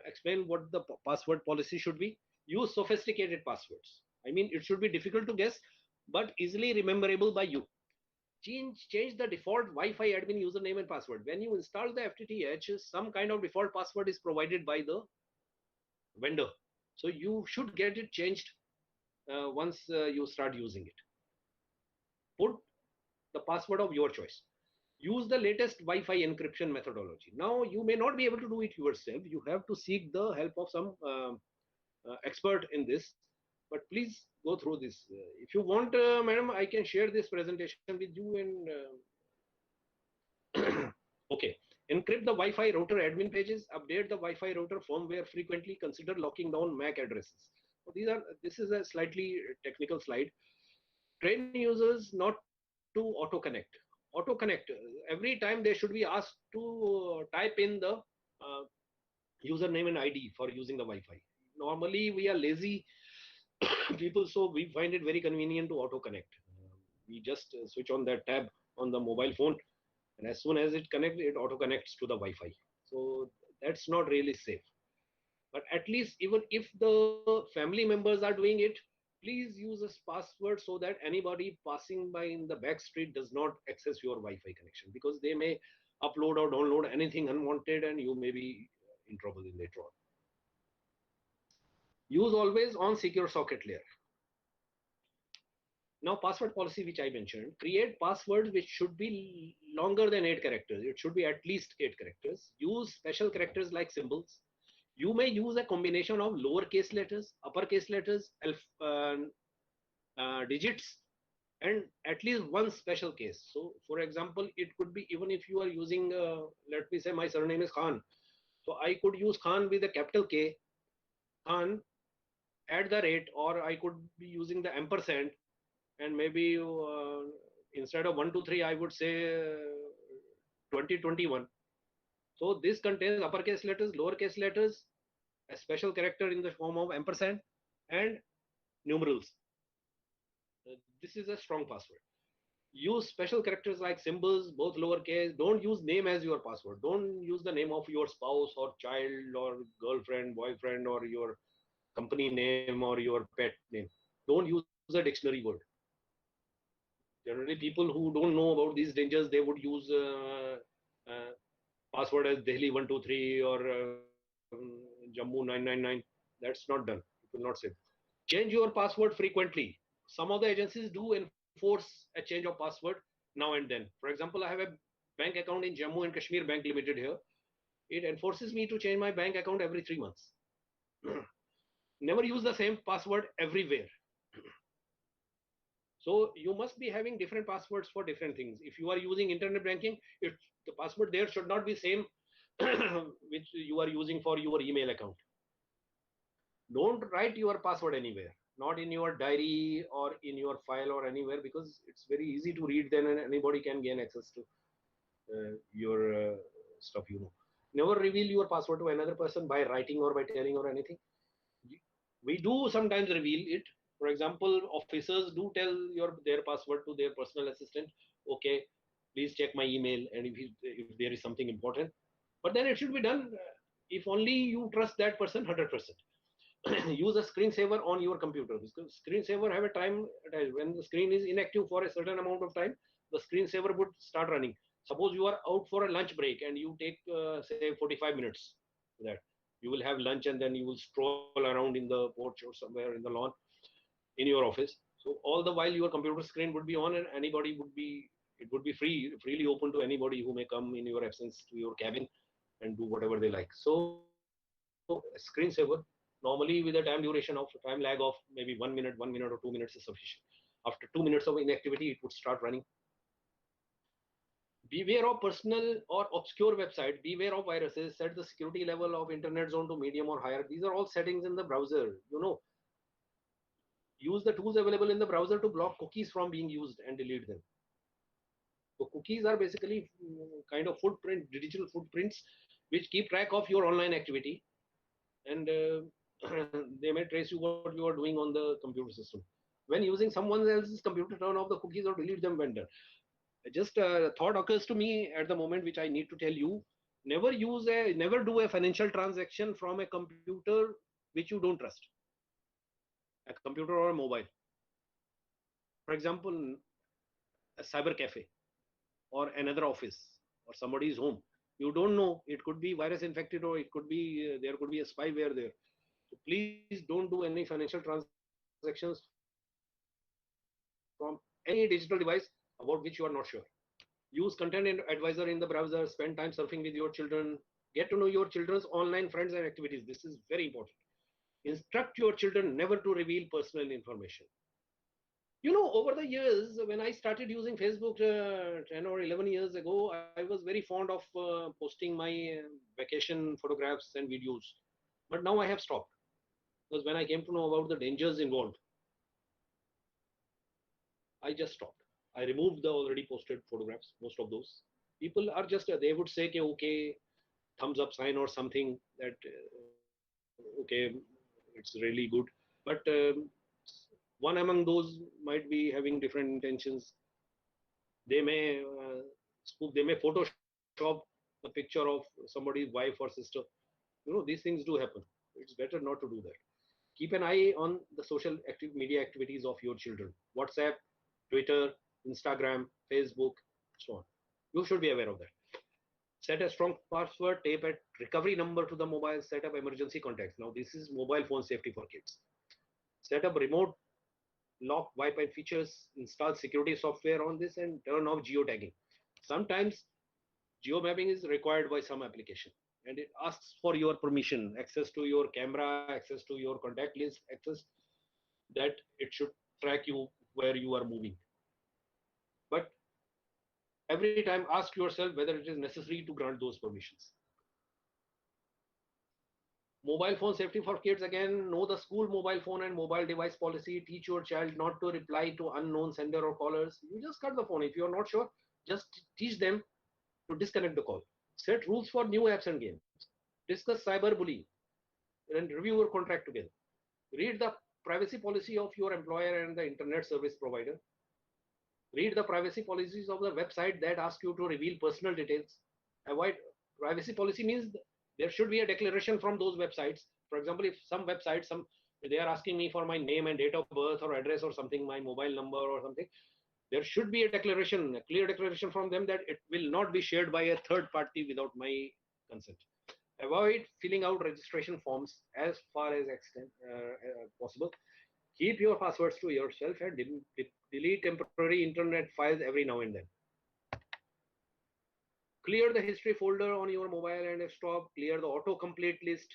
explain what the password policy should be. Use sophisticated passwords. I mean, it should be difficult to guess, but easily rememberable by you. change the default Wi-Fi admin username and password. When you install the FTTH, some kind of default password is provided by the vendor. So you should get it changed once you start using it. Put the password of your choice. Use the latest Wi-Fi encryption methodology. Now, you may not be able to do it yourself. You have to seek the help of some expert in this. But please go through this. If you want, madam, I can share this presentation with you. And okay, encrypt the Wi-Fi router admin pages. Update the Wi-Fi router firmware frequently. Consider locking down MAC addresses. So this is a slightly technical slide. Train users not to auto-connect. Auto-connect, every time they should be asked to type in the username and ID for using the Wi-Fi. Normally, we are lazy people, so we find it very convenient to auto-connect. We just switch on that tab on the mobile phone, and as soon as it connects, it auto-connects to the Wi-Fi. So that's not really safe. But at least even if the family members are doing it, please use a password so that anybody passing by in the back street does not access your Wi-Fi connection, because they may upload or download anything unwanted and you may be in trouble in later on. Use always on secure socket layer. Now, password policy, which I mentioned, create passwords which should be longer than 8 characters. It should be at least 8 characters. Use special characters like symbols. You may use a combination of lowercase letters, uppercase letters, digits, and at least one special case. So, for example, it could be even if you are using, let me say my surname is Khan. So, I could use Khan with a capital K, Khan @ or I could be using the ampersand, and maybe instead of 1, 2, 3, I would say 2021. So this contains uppercase letters, lowercase letters, a special character in the form of ampersand, and numerals. This is a strong password. Use special characters like symbols, both lowercase. Don't use name as your password. Don't use the name of your spouse or child or girlfriend, boyfriend, or your company name or your pet name. Don't use a dictionary word. Generally, people who don't know about these dangers, they would use password as Delhi 123 or Jammu 999. That's not done. It will not save. Change your password frequently. Some of the agencies do enforce a change of password now and then. For example, I have a bank account in Jammu and Kashmir Bank Limited here. It enforces me to change my bank account every 3 months. Never use the same password everywhere. So you must be having different passwords for different things. If you are using internet banking, the password there should not be same which you are using for your email account. Don't write your password anywhere, not in your diary or in your file or anywhere, because it's very easy to read then and anybody can gain access to your stuff, Never reveal your password to another person by writing or by telling or anything. We do sometimes reveal it. For example, officers do tell their password to their personal assistant. Okay, please check my email, and if there is something important. But then it should be done if only you trust that person 100%. Use a screensaver on your computer, because screensaver have a time when the screen is inactive for a certain amount of time. The screensaver would start running. Suppose you are out for a lunch break and you take say 45 minutes. That you will have lunch and then you will stroll around in the porch or somewhere in the lawn in your office. So all the while your computer screen would be on, and it would be freely open to anybody who may come in your absence to your cabin and do whatever they like. So screensaver, normally with a time lag of maybe 1 minute or 2 minutes is sufficient. After 2 minutes of inactivity, it would start running. Beware of personal or obscure website. Beware of viruses. Set the security level of internet zone to medium or higher. These are all settings in the browser. Use the tools available in the browser to block cookies from being used and delete them. So cookies are basically kind of digital footprints, which keep track of your online activity, and they may trace you what you are doing on the computer system. When using someone else's computer, turn off the cookies or delete them when done. Just a thought occurs to me at the moment, which I need to tell you. Never do a financial transaction from a computer which you don't trust. A computer or a mobile. For example, a cyber cafe or another office or somebody's home. You don't know, it could be virus infected, or it could be there could be a spyware there. So please don't do any financial transactions from any digital device about which you are not sure. Use content advisor in the browser, spend time surfing with your children, get to know your children's online friends and activities. This is very important. Instruct your children never to reveal personal information. You know, over the years, when I started using Facebook 10 or 11 years ago, I was very fond of posting my vacation photographs and videos. But now I have stopped, because when I came to know about the dangers involved, I just stopped. I removed the already posted photographs, most of those. People are just, they would say, okay, thumbs up sign or something that, okay, it's really good. But one among those might be having different intentions. They may spook, they may Photoshop the picture of somebody's wife or sister. You know, these things do happen. It's better not to do that. Keep an eye on the social media activities of your children. WhatsApp, Twitter, Instagram, Facebook, so on. You should be aware of that. Set a strong password, tape a recovery number to the mobile, set up emergency contacts. Now, this is mobile phone safety for kids. Set up remote lock Wi-Fi features, install security software on this, and turn off geotagging. Sometimes geomapping is required by some application, and it asks for your permission, access to your camera, access to your contact list, access that it should track you where you are moving. But every time ask yourself whether it is necessary to grant those permissions. Mobile phone safety for kids, again, know the school mobile phone and mobile device policy. Teach your child not to reply to unknown sender or callers. You just cut the phone. If you're not sure, just teach them to disconnect the call. Set rules for new apps and games. Discuss cyberbullying and review your contract together. Read the privacy policy of your employer and the internet service provider. Read the privacy policies of the website that ask you to reveal personal details. Avoid privacy policy means there should be a declaration from those websites. For example, if some websites, they are asking me for my name and date of birth or address or something, my mobile number or something, there should be a declaration, a clear declaration from them that it will not be shared by a third party without my consent. Avoid filling out registration forms as far as extent possible. Keep your passwords to yourself and delete temporary internet files every now and then. Clear the history folder on your mobile and desktop. Clear the autocomplete list.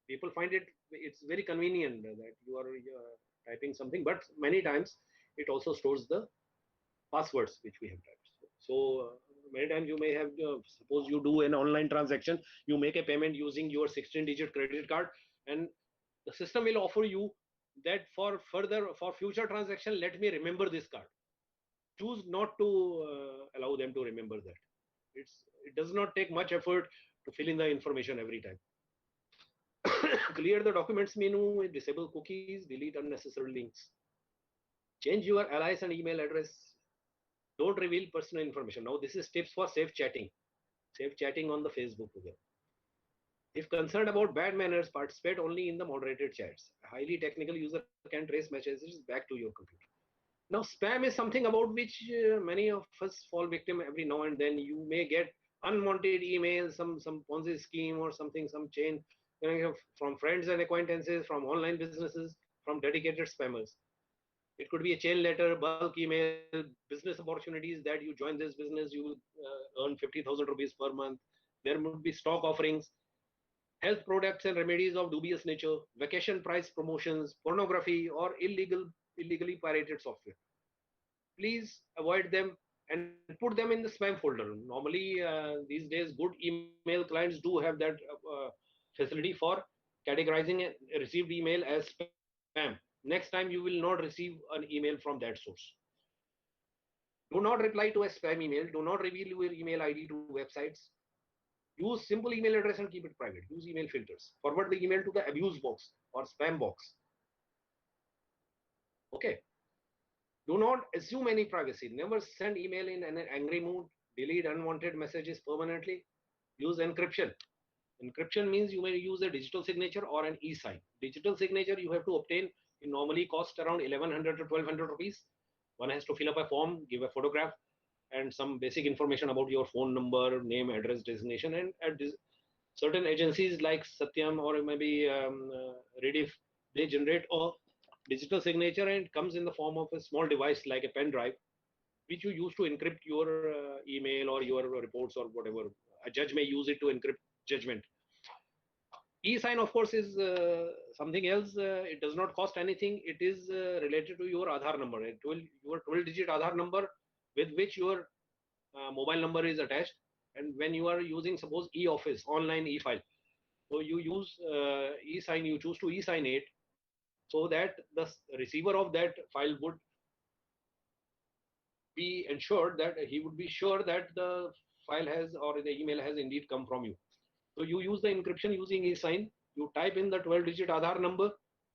People find it's very convenient that you are typing something, but many times it also stores the passwords which we have typed. So many times you may have, suppose you do an online transaction, you make a payment using your 16-digit credit card, and the system will offer you that for future transaction, let me remember this card. Choose not to allow them to remember that. It does not take much effort to fill in the information every time. Clear the documents menu, disable cookies, delete unnecessary links. Change your alias and email address. Don't reveal personal information. Now, this is tips for safe chatting. Safe chatting on the Facebook again. If concerned about bad manners, participate only in the moderated chats. A highly technical user can trace messages back to your computer. Now, spam is something about which many of us fall victim every now and then. You may get unwanted emails, some Ponzi scheme or something, some chain, from friends and acquaintances, from online businesses, from dedicated spammers. It could be a chain letter, bulk email, business opportunities that you join this business, you will earn 50,000 rupees per month. There would be stock offerings, health products and remedies of dubious nature, vacation price promotions, pornography, or illegally pirated software. Please avoid them and put them in the spam folder. Normally, these days, good email clients do have that facility for categorizing a received email as spam. Next time, you will not receive an email from that source. Do not reply to a spam email. Do not reveal your email ID to websites. Use simple email address and keep it private. Use email filters. Forward the email to the abuse box or spam box. Okay. Do not assume any privacy. Never send email in an angry mood. Delete unwanted messages permanently. Use encryption. Encryption means you may use a digital signature or an e-sign. Digital signature you have to obtain. It normally costs around 1100 to 1200 rupees. One has to fill up a form, give a photograph, and some basic information about your phone number, name, address, designation, and at this, certain agencies like Satyam or maybe Rediff, they generate a digital signature and it comes in the form of a small device like a pen drive, which you use to encrypt your email or your reports or whatever. A judge may use it to encrypt judgment. E-sign, of course, is something else. It does not cost anything. It is related to your Aadhaar number, your 12-digit Aadhaar number with which your mobile number is attached. And when you are using, suppose, e-office, online e-file, so you use e-sign, you choose to e-sign it so that the receiver of that file would be ensured that he would be sure that the file has or the email has indeed come from you. So you use the encryption using e-sign, you type in the 12-digit Aadhaar number,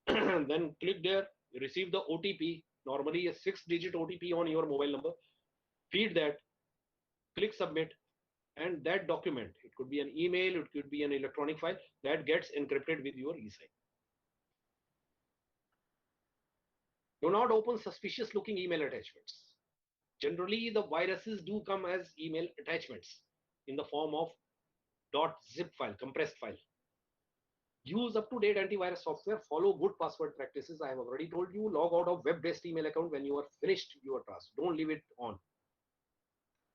then click there, you receive the OTP, normally a 6-digit OTP on your mobile number, feed that, click submit, and that document, it could be an email, it could be an electronic file, that gets encrypted with your e-sign. Do not open suspicious looking email attachments. Generally, the viruses do come as email attachments in the form of .zip file, compressed file. Use up-to-date antivirus software, follow good password practices. I have already told you, log out of web-based email account when you are finished your task. Don't leave it on.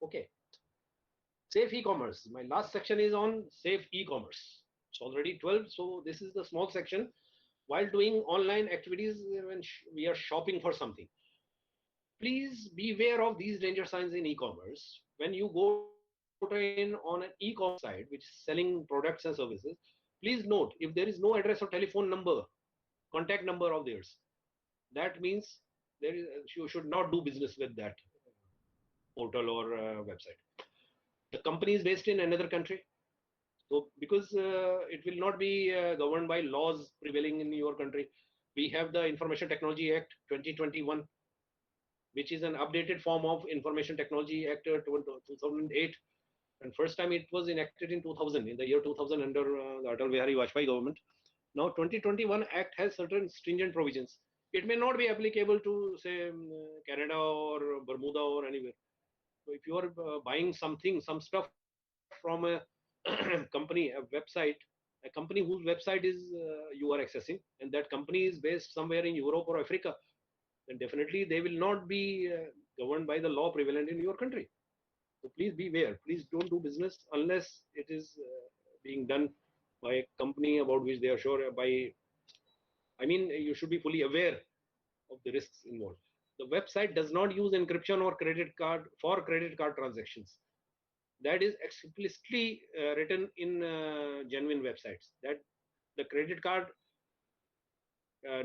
Okay. Safe e-commerce. My last section is on safe e-commerce. It's already 12, so this is the small section. While doing online activities, when we are shopping for something, please beware of these danger signs in e-commerce. When you go in on an e-commerce site which is selling products and services, please note if there is no address or telephone number, contact number of theirs, that means you should not do business with that portal or website. The company is based in another country, so because it will not be governed by laws prevailing in your country, we have the Information Technology Act 2021, which is an updated form of Information Technology Act 2008. And first time it was enacted in 2000, in the year 2000 under the Atal Bihari Vajpayee government. Now 2021 Act has certain stringent provisions. It may not be applicable to say Canada or Bermuda or anywhere. So if you are buying something, some stuff from a company, a website, a company whose website is you are accessing, and that company is based somewhere in Europe or Africa, then definitely they will not be governed by the law prevalent in your country. So please beware. Please don't do business unless it is being done by a company about which they are sure I mean, you should be fully aware of the risks involved. The website does not use encryption or credit card for credit card transactions. That is explicitly written in genuine websites, that the credit card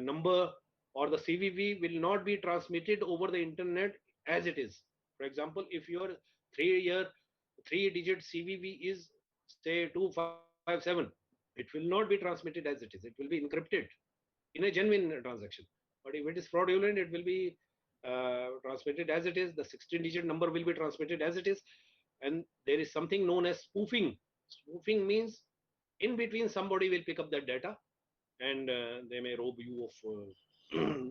number or the CVV will not be transmitted over the internet as it is. For example, if your 3-digit CVV is say 257, it will not be transmitted as it is. It will be encrypted in a genuine transaction. But if it is fraudulent, it will be transmitted as it is. The 16-digit number will be transmitted as it is. And there is something known as spoofing. Spoofing means in between somebody will pick up that data and they may rob you of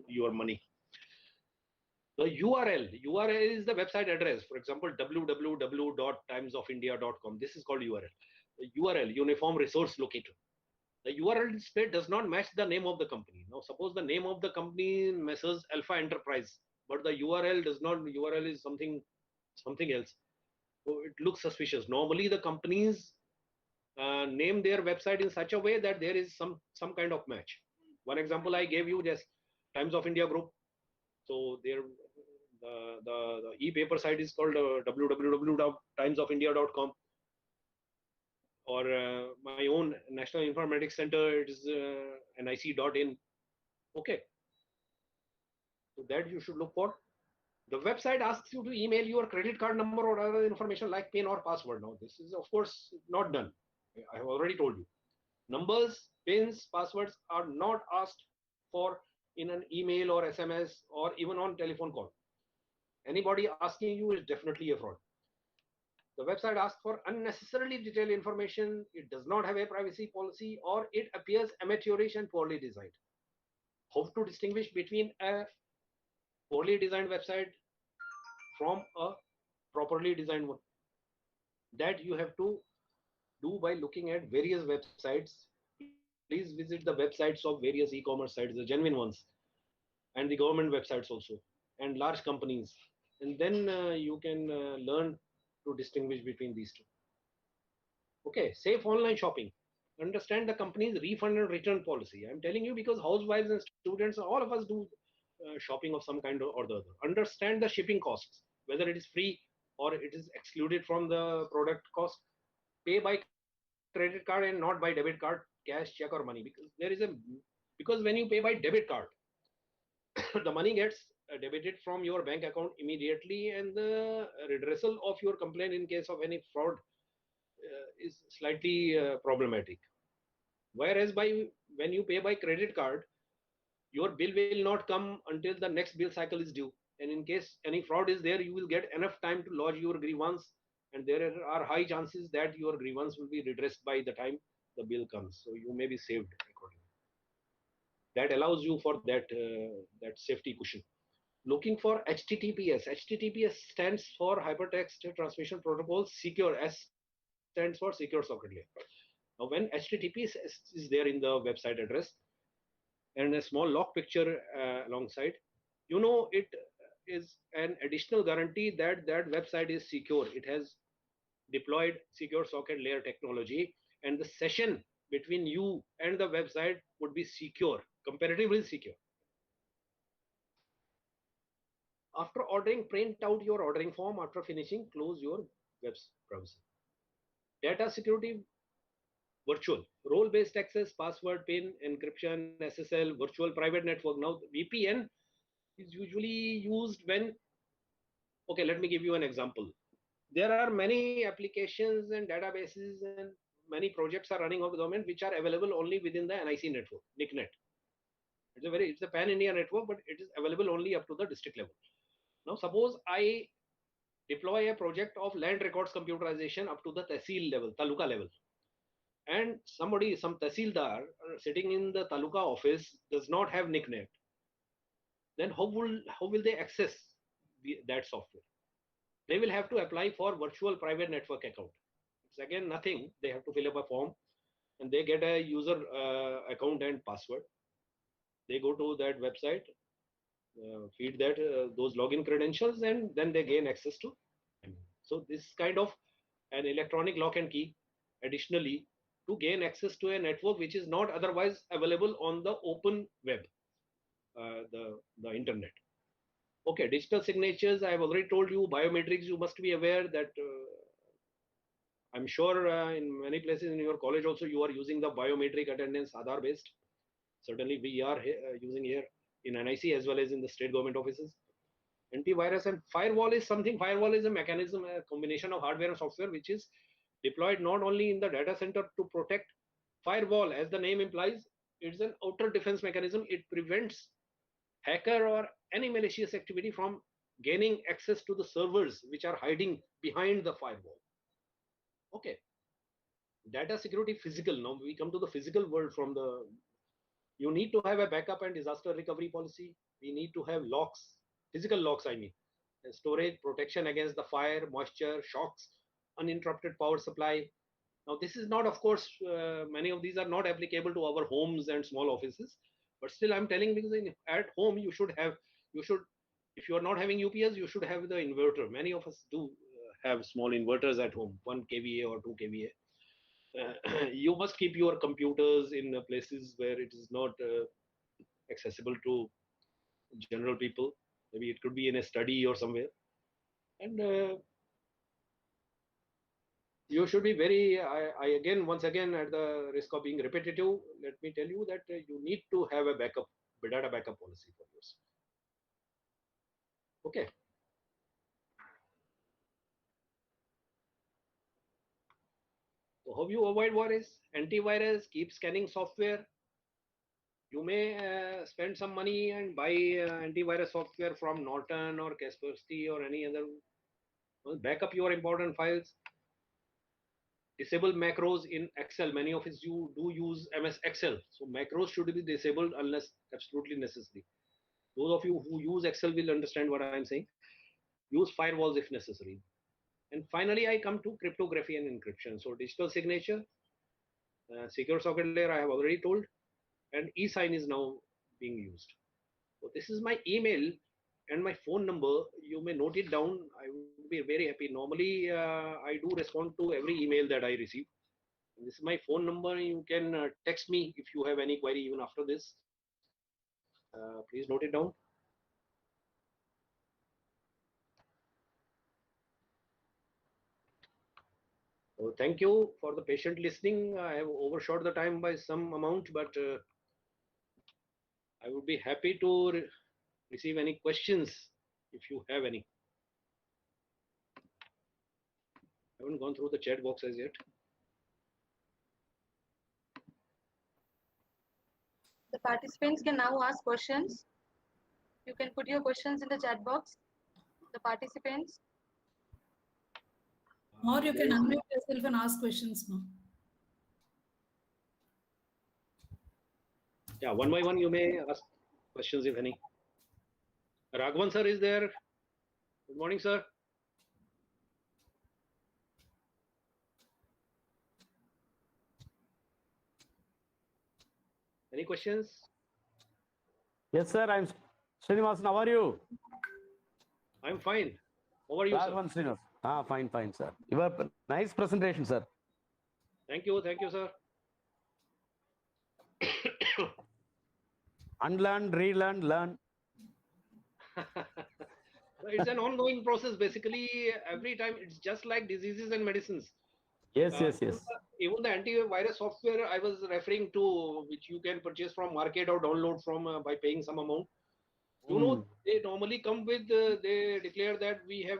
your money. The URL is the website address. For example, www.timesofindia.com. This is called URL. The URL, Uniform Resource Locator. The URL display does not match the name of the company. Now, suppose the name of the company Messrs. Alpha Enterprise, but the URL does not. URL is something else. So it looks suspicious. Normally, the companies name their website in such a way that there is some kind of match. One example I gave you, just Times of India Group. So there, the e-paper site is called www.timesofindia.com, or my own National Informatics Center, it is nic.in. Okay, so that you should look for. The website asks you to email your credit card number or other information like PIN or password. Now, this is of course not done. I have already told you. Numbers, pins, passwords are not asked for in an email or SMS or even on telephone call. Anybody asking you is definitely a fraud. The website asks for unnecessarily detailed information. It does not have a privacy policy, or it appears amateurish and poorly designed. How to distinguish between a poorly designed website from a properly designed one. That you have to do by looking at various websites. Please visit the websites of various e-commerce sites, the genuine ones, and the government websites also, and large companies. And then you can learn to distinguish between these two. Okay, safe online shopping. Understand the company's refund and return policy. I'm telling you because housewives and students, all of us do shopping of some kind or the other. Understand the shipping costs, whether it is free or it is excluded from the product cost. Pay by credit card and not by debit card, cash, check, or money. Because when you pay by debit card, the money gets debited from your bank account immediately, and the redressal of your complaint in case of any fraud is slightly problematic. Whereas when you pay by credit card, your bill will not come until the next bill cycle is due. And in case any fraud is there, you will get enough time to lodge your grievance, and there are high chances that your grievance will be redressed by the time the bill comes. So you may be saved accordingly. That allows you for that safety cushion. Looking for HTTPS. HTTPS stands for Hypertext Transmission Protocol Secure. S stands for Secure Socket Layer. Now, when HTTPS is there in the website address and a small lock picture alongside, you know it is an additional guarantee that that website is secure. It has deployed secure socket layer technology, and the session between you and the website would be secure, comparatively secure. After ordering, print out your ordering form. After finishing, close your web browser. Data security virtual, role-based access, password, PIN, encryption, SSL, virtual private network. Now, VPN is usually used when, okay, let me give you an example. There are many applications and databases and many projects are running of the government which are available only within the NIC network, NICNet. It's a pan-India network, but it is available only up to the district level. Now, suppose I deploy a project of land records computerization up to the Tehsil level, Taluka level. And somebody, some Tehsildar sitting in the Taluka office does not have NICNet. Then how will they access that software? They will have to apply for virtual private network account. It's again nothing. They have to fill up a form and they get a user account and password. They go to that website, feed that those login credentials, and then they gain access to. So this kind of an electronic lock and key additionally to gain access to a network which is not otherwise available on the open web, the internet. Okay, digital signatures, I have already told you. Biometrics, you must be aware that I'm sure in many places in your college also you are using the biometric attendance Aadhaar based. Certainly we are using here in NIC as well as in the state government offices. Antivirus and firewall is something. Firewall is a mechanism, a combination of hardware and software which is deployed not only in the data center to protect. Firewall, as the name implies, it's an outer defense mechanism. It prevents hacker or any malicious activity from gaining access to the servers which are hiding behind the firewall. Okay. Data security physical. Now we come to the physical world from the. You need to have a backup and disaster recovery policy. We need to have locks, physical locks, I mean, and storage, protection against the fire, moisture, shocks, uninterrupted power supply. Now, this is not, of course, many of these are not applicable to our homes and small offices, but still I'm telling because at home you should, if you are not having UPS, you should have the inverter. Many of us do have small inverters at home, 1 kVA or 2 kVA. You must keep your computers in places where it is not accessible to general people. Maybe it could be in a study or somewhere. And you should be very, once again, at the risk of being repetitive, let me tell you that you need to have a backup, data backup policy for yours. Okay. So how you avoid virus? Antivirus, keep scanning software. You may spend some money and buy antivirus software from Norton or Kaspersky or any other. Well, back up your important files. Disable macros in Excel. Many of us you do use MS Excel. So macros should be disabled unless absolutely necessary. Those of you who use Excel will understand what I am saying. use firewalls if necessary. And finally, I come to cryptography and encryption. So digital signature, secure socket layer, I have already told, and e-sign is now being used. So this is my email and my phone number. You may note it down. I would be very happy. Normally, I do respond to every email that I receive. And this is my phone number. You can text me if you have any query even after this. Please note it down. So thank you for the patient listening. I have overshot the time by some amount, but I would be happy to receive any questions if you have any. I haven't gone through the chat box as yet. The participants can now ask questions. You can put your questions in the chat box. The participants. Or you can unmute yourself and ask questions now. Yeah, one by one you may ask questions if any. Raghavan sir is there. Good morning, sir. Any questions? Yes, sir. I'm Srinivasan. How are you? I'm fine. How are you, sir? Raghavan Srinivasan. Fine, fine, sir. Your nice presentation, sir. Thank you, sir. Unlearn, relearn, learn. It's an ongoing process. Basically, every time it's just like diseases and medicines. Yes, yes, yes. Even the antivirus software I was referring to, which you can purchase from market or download from by paying some amount. You know, they normally come with, they declare that we have,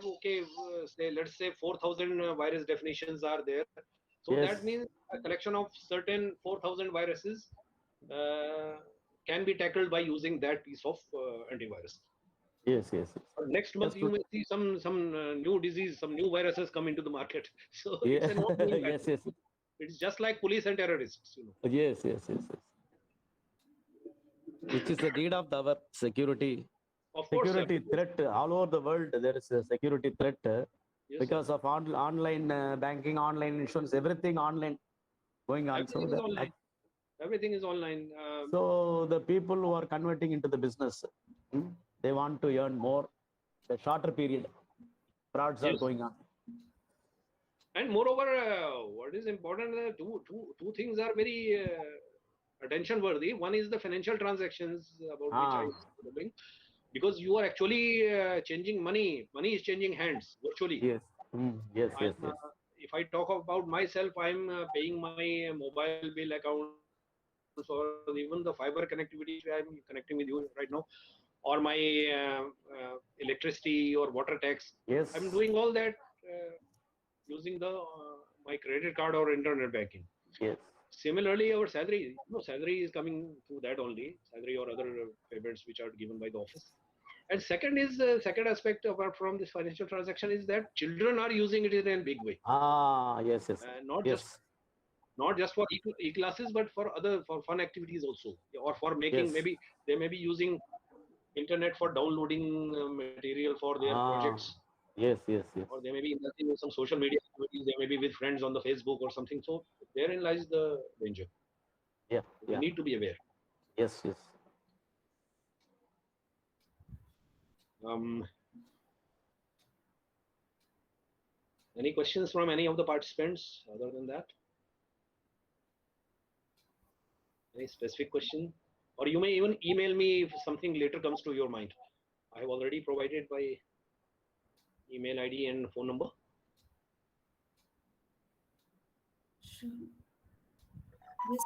say, let's say 4,000 virus definitions are there. So Yes. that means a collection of certain 4,000 viruses can be tackled by using that piece of antivirus. Yes, yes, yes. Next month, you may see some new disease, some new viruses come into the market. So Yeah. it's an ongoing Yes, battle. yes. It's just like police and terrorists, you know. Yes, yes, yes, yes. Which is the need of our security. Of course, sir. Security threat all over the world. There is a security threat Yes, because of online banking, online insurance, everything online going on. everything is online. Everything is online. So the people who are converting into the business, they want to earn more. The shorter period, frauds are Yes. going on. And moreover, what is important, two things are very attention worthy. One is the financial transactions about which I was talking, because you are actually changing money. Money is changing hands virtually. Yes. Yes, yes, yes. If I talk about myself, I'm paying my mobile bill accounts or even the fiber connectivity which I'm connecting with you right now, or my electricity or water tax. Yes. I'm doing all that using the my credit card or internet banking. Yes. Similarly, our salary, salary is coming through that only, salary or other payments which are given by the office. And second is second aspect apart from this financial transaction is that children are using it in a big way. Yes, yes. Not just for e-classes, but for fun activities also, or for making, maybe they may be using internet for downloading material for their projects. Yes, yes, yes. Or they may be investing in some social media activities, they may be with friends on the Facebook or something. So therein lies the danger. Yeah. We need to be aware. Yes, yes. Any questions from any of the participants other than that? Any specific question? Or you may even email me if something later comes to your mind. I have already provided my email ID and phone number. Sure. Yes,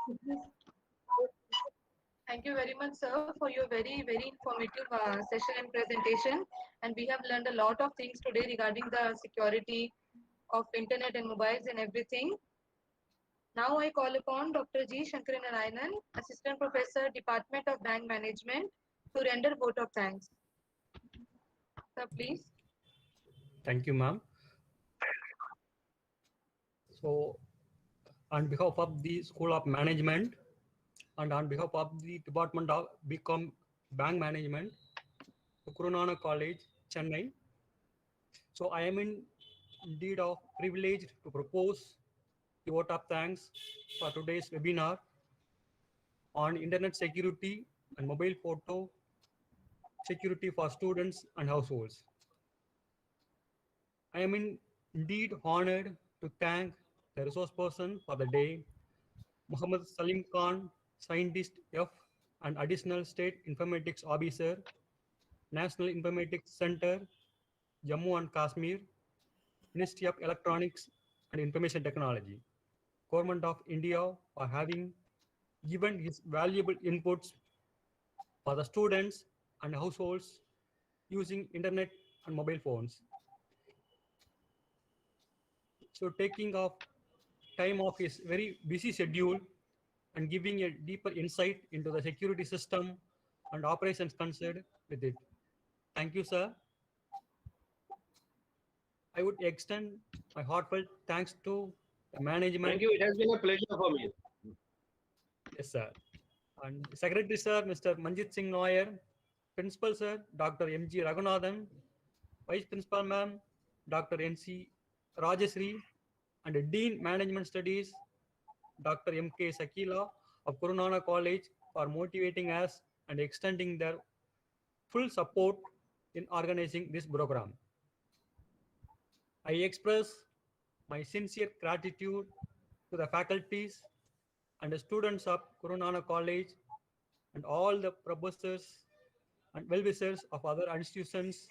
Thank you very much, sir, for your very, very informative session and presentation. And we have learned a lot of things today regarding the security of internet and mobiles and everything. Now I call upon Dr. G. Shankaranarayanan, Assistant Professor, Department of Bank Management, to render vote of thanks. Sir, please. Thank you, ma'am. So, on behalf of the School of Management and on behalf of the Department of Bank Management, Guru Nanak College, Chennai, So I am indeed of privileged to propose the vote of thanks for today's webinar on internet security and mobile photo security for students and households. I am indeed honored to thank the resource person for the day, Muhammad Salim Khan, Scientist F and Additional State Informatics Officer, National Informatics Center, Jammu and Kashmir, Ministry of Electronics and Information Technology, Government of India for having given his valuable inputs for the students and households using internet and mobile phones. So taking off time off his very busy schedule and giving a deeper insight into the security system and operations concerned with it. Thank you, sir. I would extend my heartfelt thanks to the management. Thank you. It has been a pleasure for me. Yes, sir. And Secretary, sir, Mr. Manjit Singh Noyer, Principal, sir, Dr. M.G. Raghunathan, Vice Principal, ma'am, Dr. N.C. Rajasri, and Dean Management Studies, Dr. M.K. Sakila of Guru Nanak College for motivating us and extending their full support in organizing this program. I express my sincere gratitude to the faculties and the students of Guru Nanak College and all the professors and well-wishers of other institutions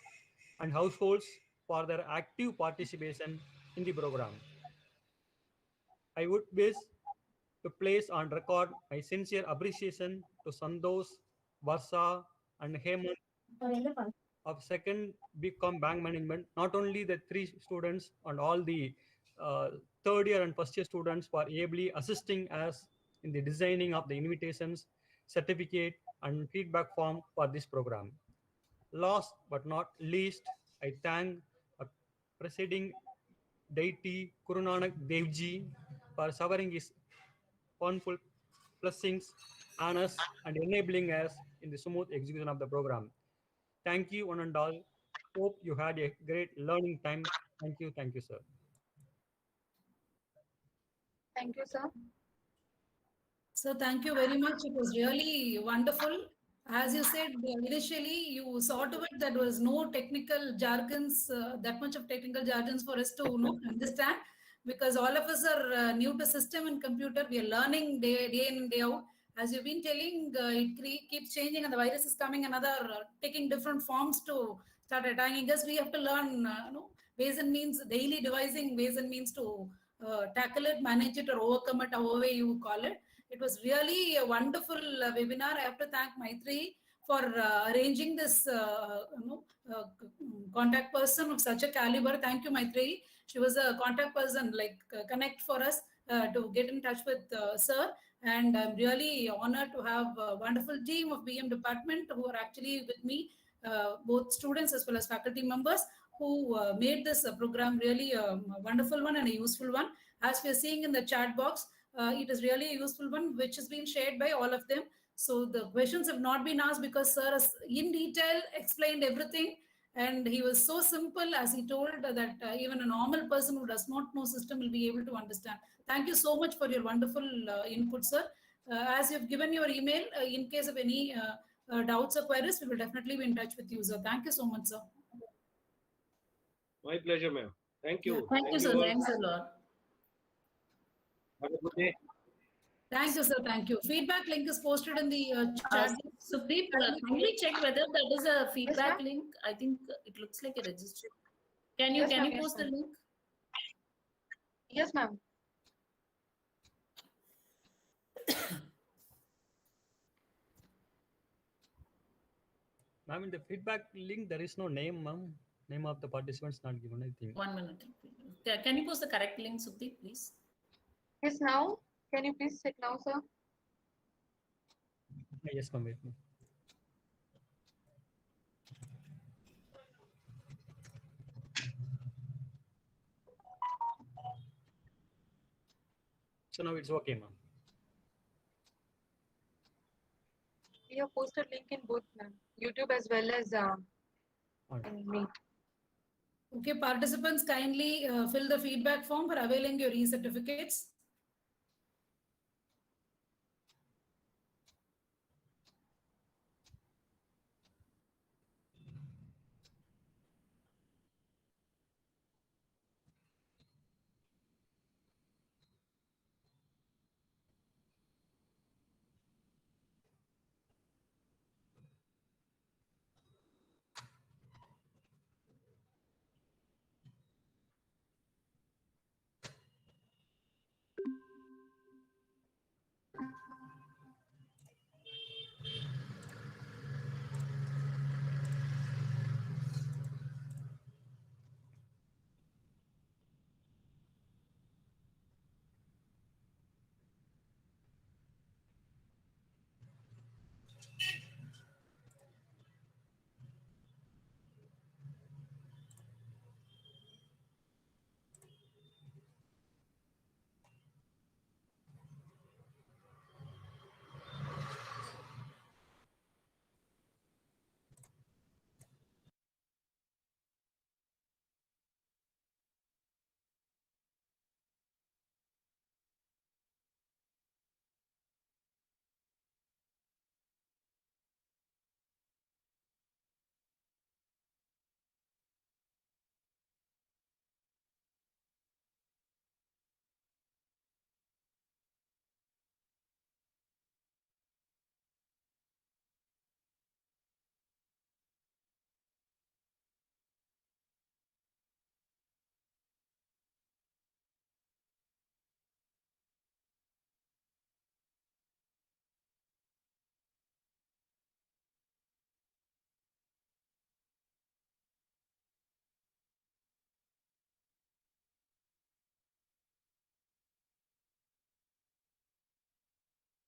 and households for their active participation in the program. I would wish to place on record my sincere appreciation to Sandoz, Varsha, and Hemant of second BCom Bank Management, not only the 3 students and all the third year and first year students for ably assisting us in the designing of the invitations, certificate, and feedback form for this program. Last but not least, I thank our presiding deity Guru Nanak Devji for showering his bountiful blessings on us and enabling us in the smooth execution of the program. Thank you, one and all. Hope you had a great learning time. Thank you, sir. Thank you, sir. So thank you very much. It was really wonderful. As you said initially, you saw to it that there was no technical jargons, that much of technical jargons for us to understand, because all of us are new to system and computer. We are learning day in, day out. As you've been telling, it keeps changing and the virus is coming another, taking different forms to start attacking us. We have to learn ways and means, daily devising ways and means to tackle it, manage it, or overcome it, however you call it. It was really a wonderful webinar. I have to thank Maitri for arranging this contact person of such a caliber. Thank you, Maitri. She was a contact person, connect for us to get in touch with sir. And I'm really honored to have a wonderful team of BM department who are actually with me, both students as well as faculty members, who made this program really a wonderful one and a useful one. As we are seeing in the chat box, it is really a useful one, which has been shared by all of them. So the questions have not been asked because sir has in detail explained everything. And he was so simple, as he told, that even a normal person who does not know system will be able to understand. Thank you so much for your wonderful input, sir. As you've given your email, in case of any doubts or queries, we will definitely be in touch with you, sir. Thank you so much, sir. My pleasure, ma'am. Thank you. Thank you, sir. all. Thanks a lot. Have a good day. Thank you, sir. Thank you. Feedback link is posted in the chat. Sudeep, kindly check whether that is a feedback ma'am. link. I think it looks like a register. Can Yes, you ma'am. post the link? Yes, ma'am. Ma'am, in the feedback link, there is no name, ma'am. Name of the participants not given, I think. 1 minute. Can you post the correct link, Sudeep, please? Yes, now. Can you please check now, sir? Yes, ma'am. Wait, ma'am. So now it's okay, ma'am. We have posted link in both, ma'am. YouTube as well as All right. in me. Okay, participants kindly fill the feedback form for availing your e-certificates.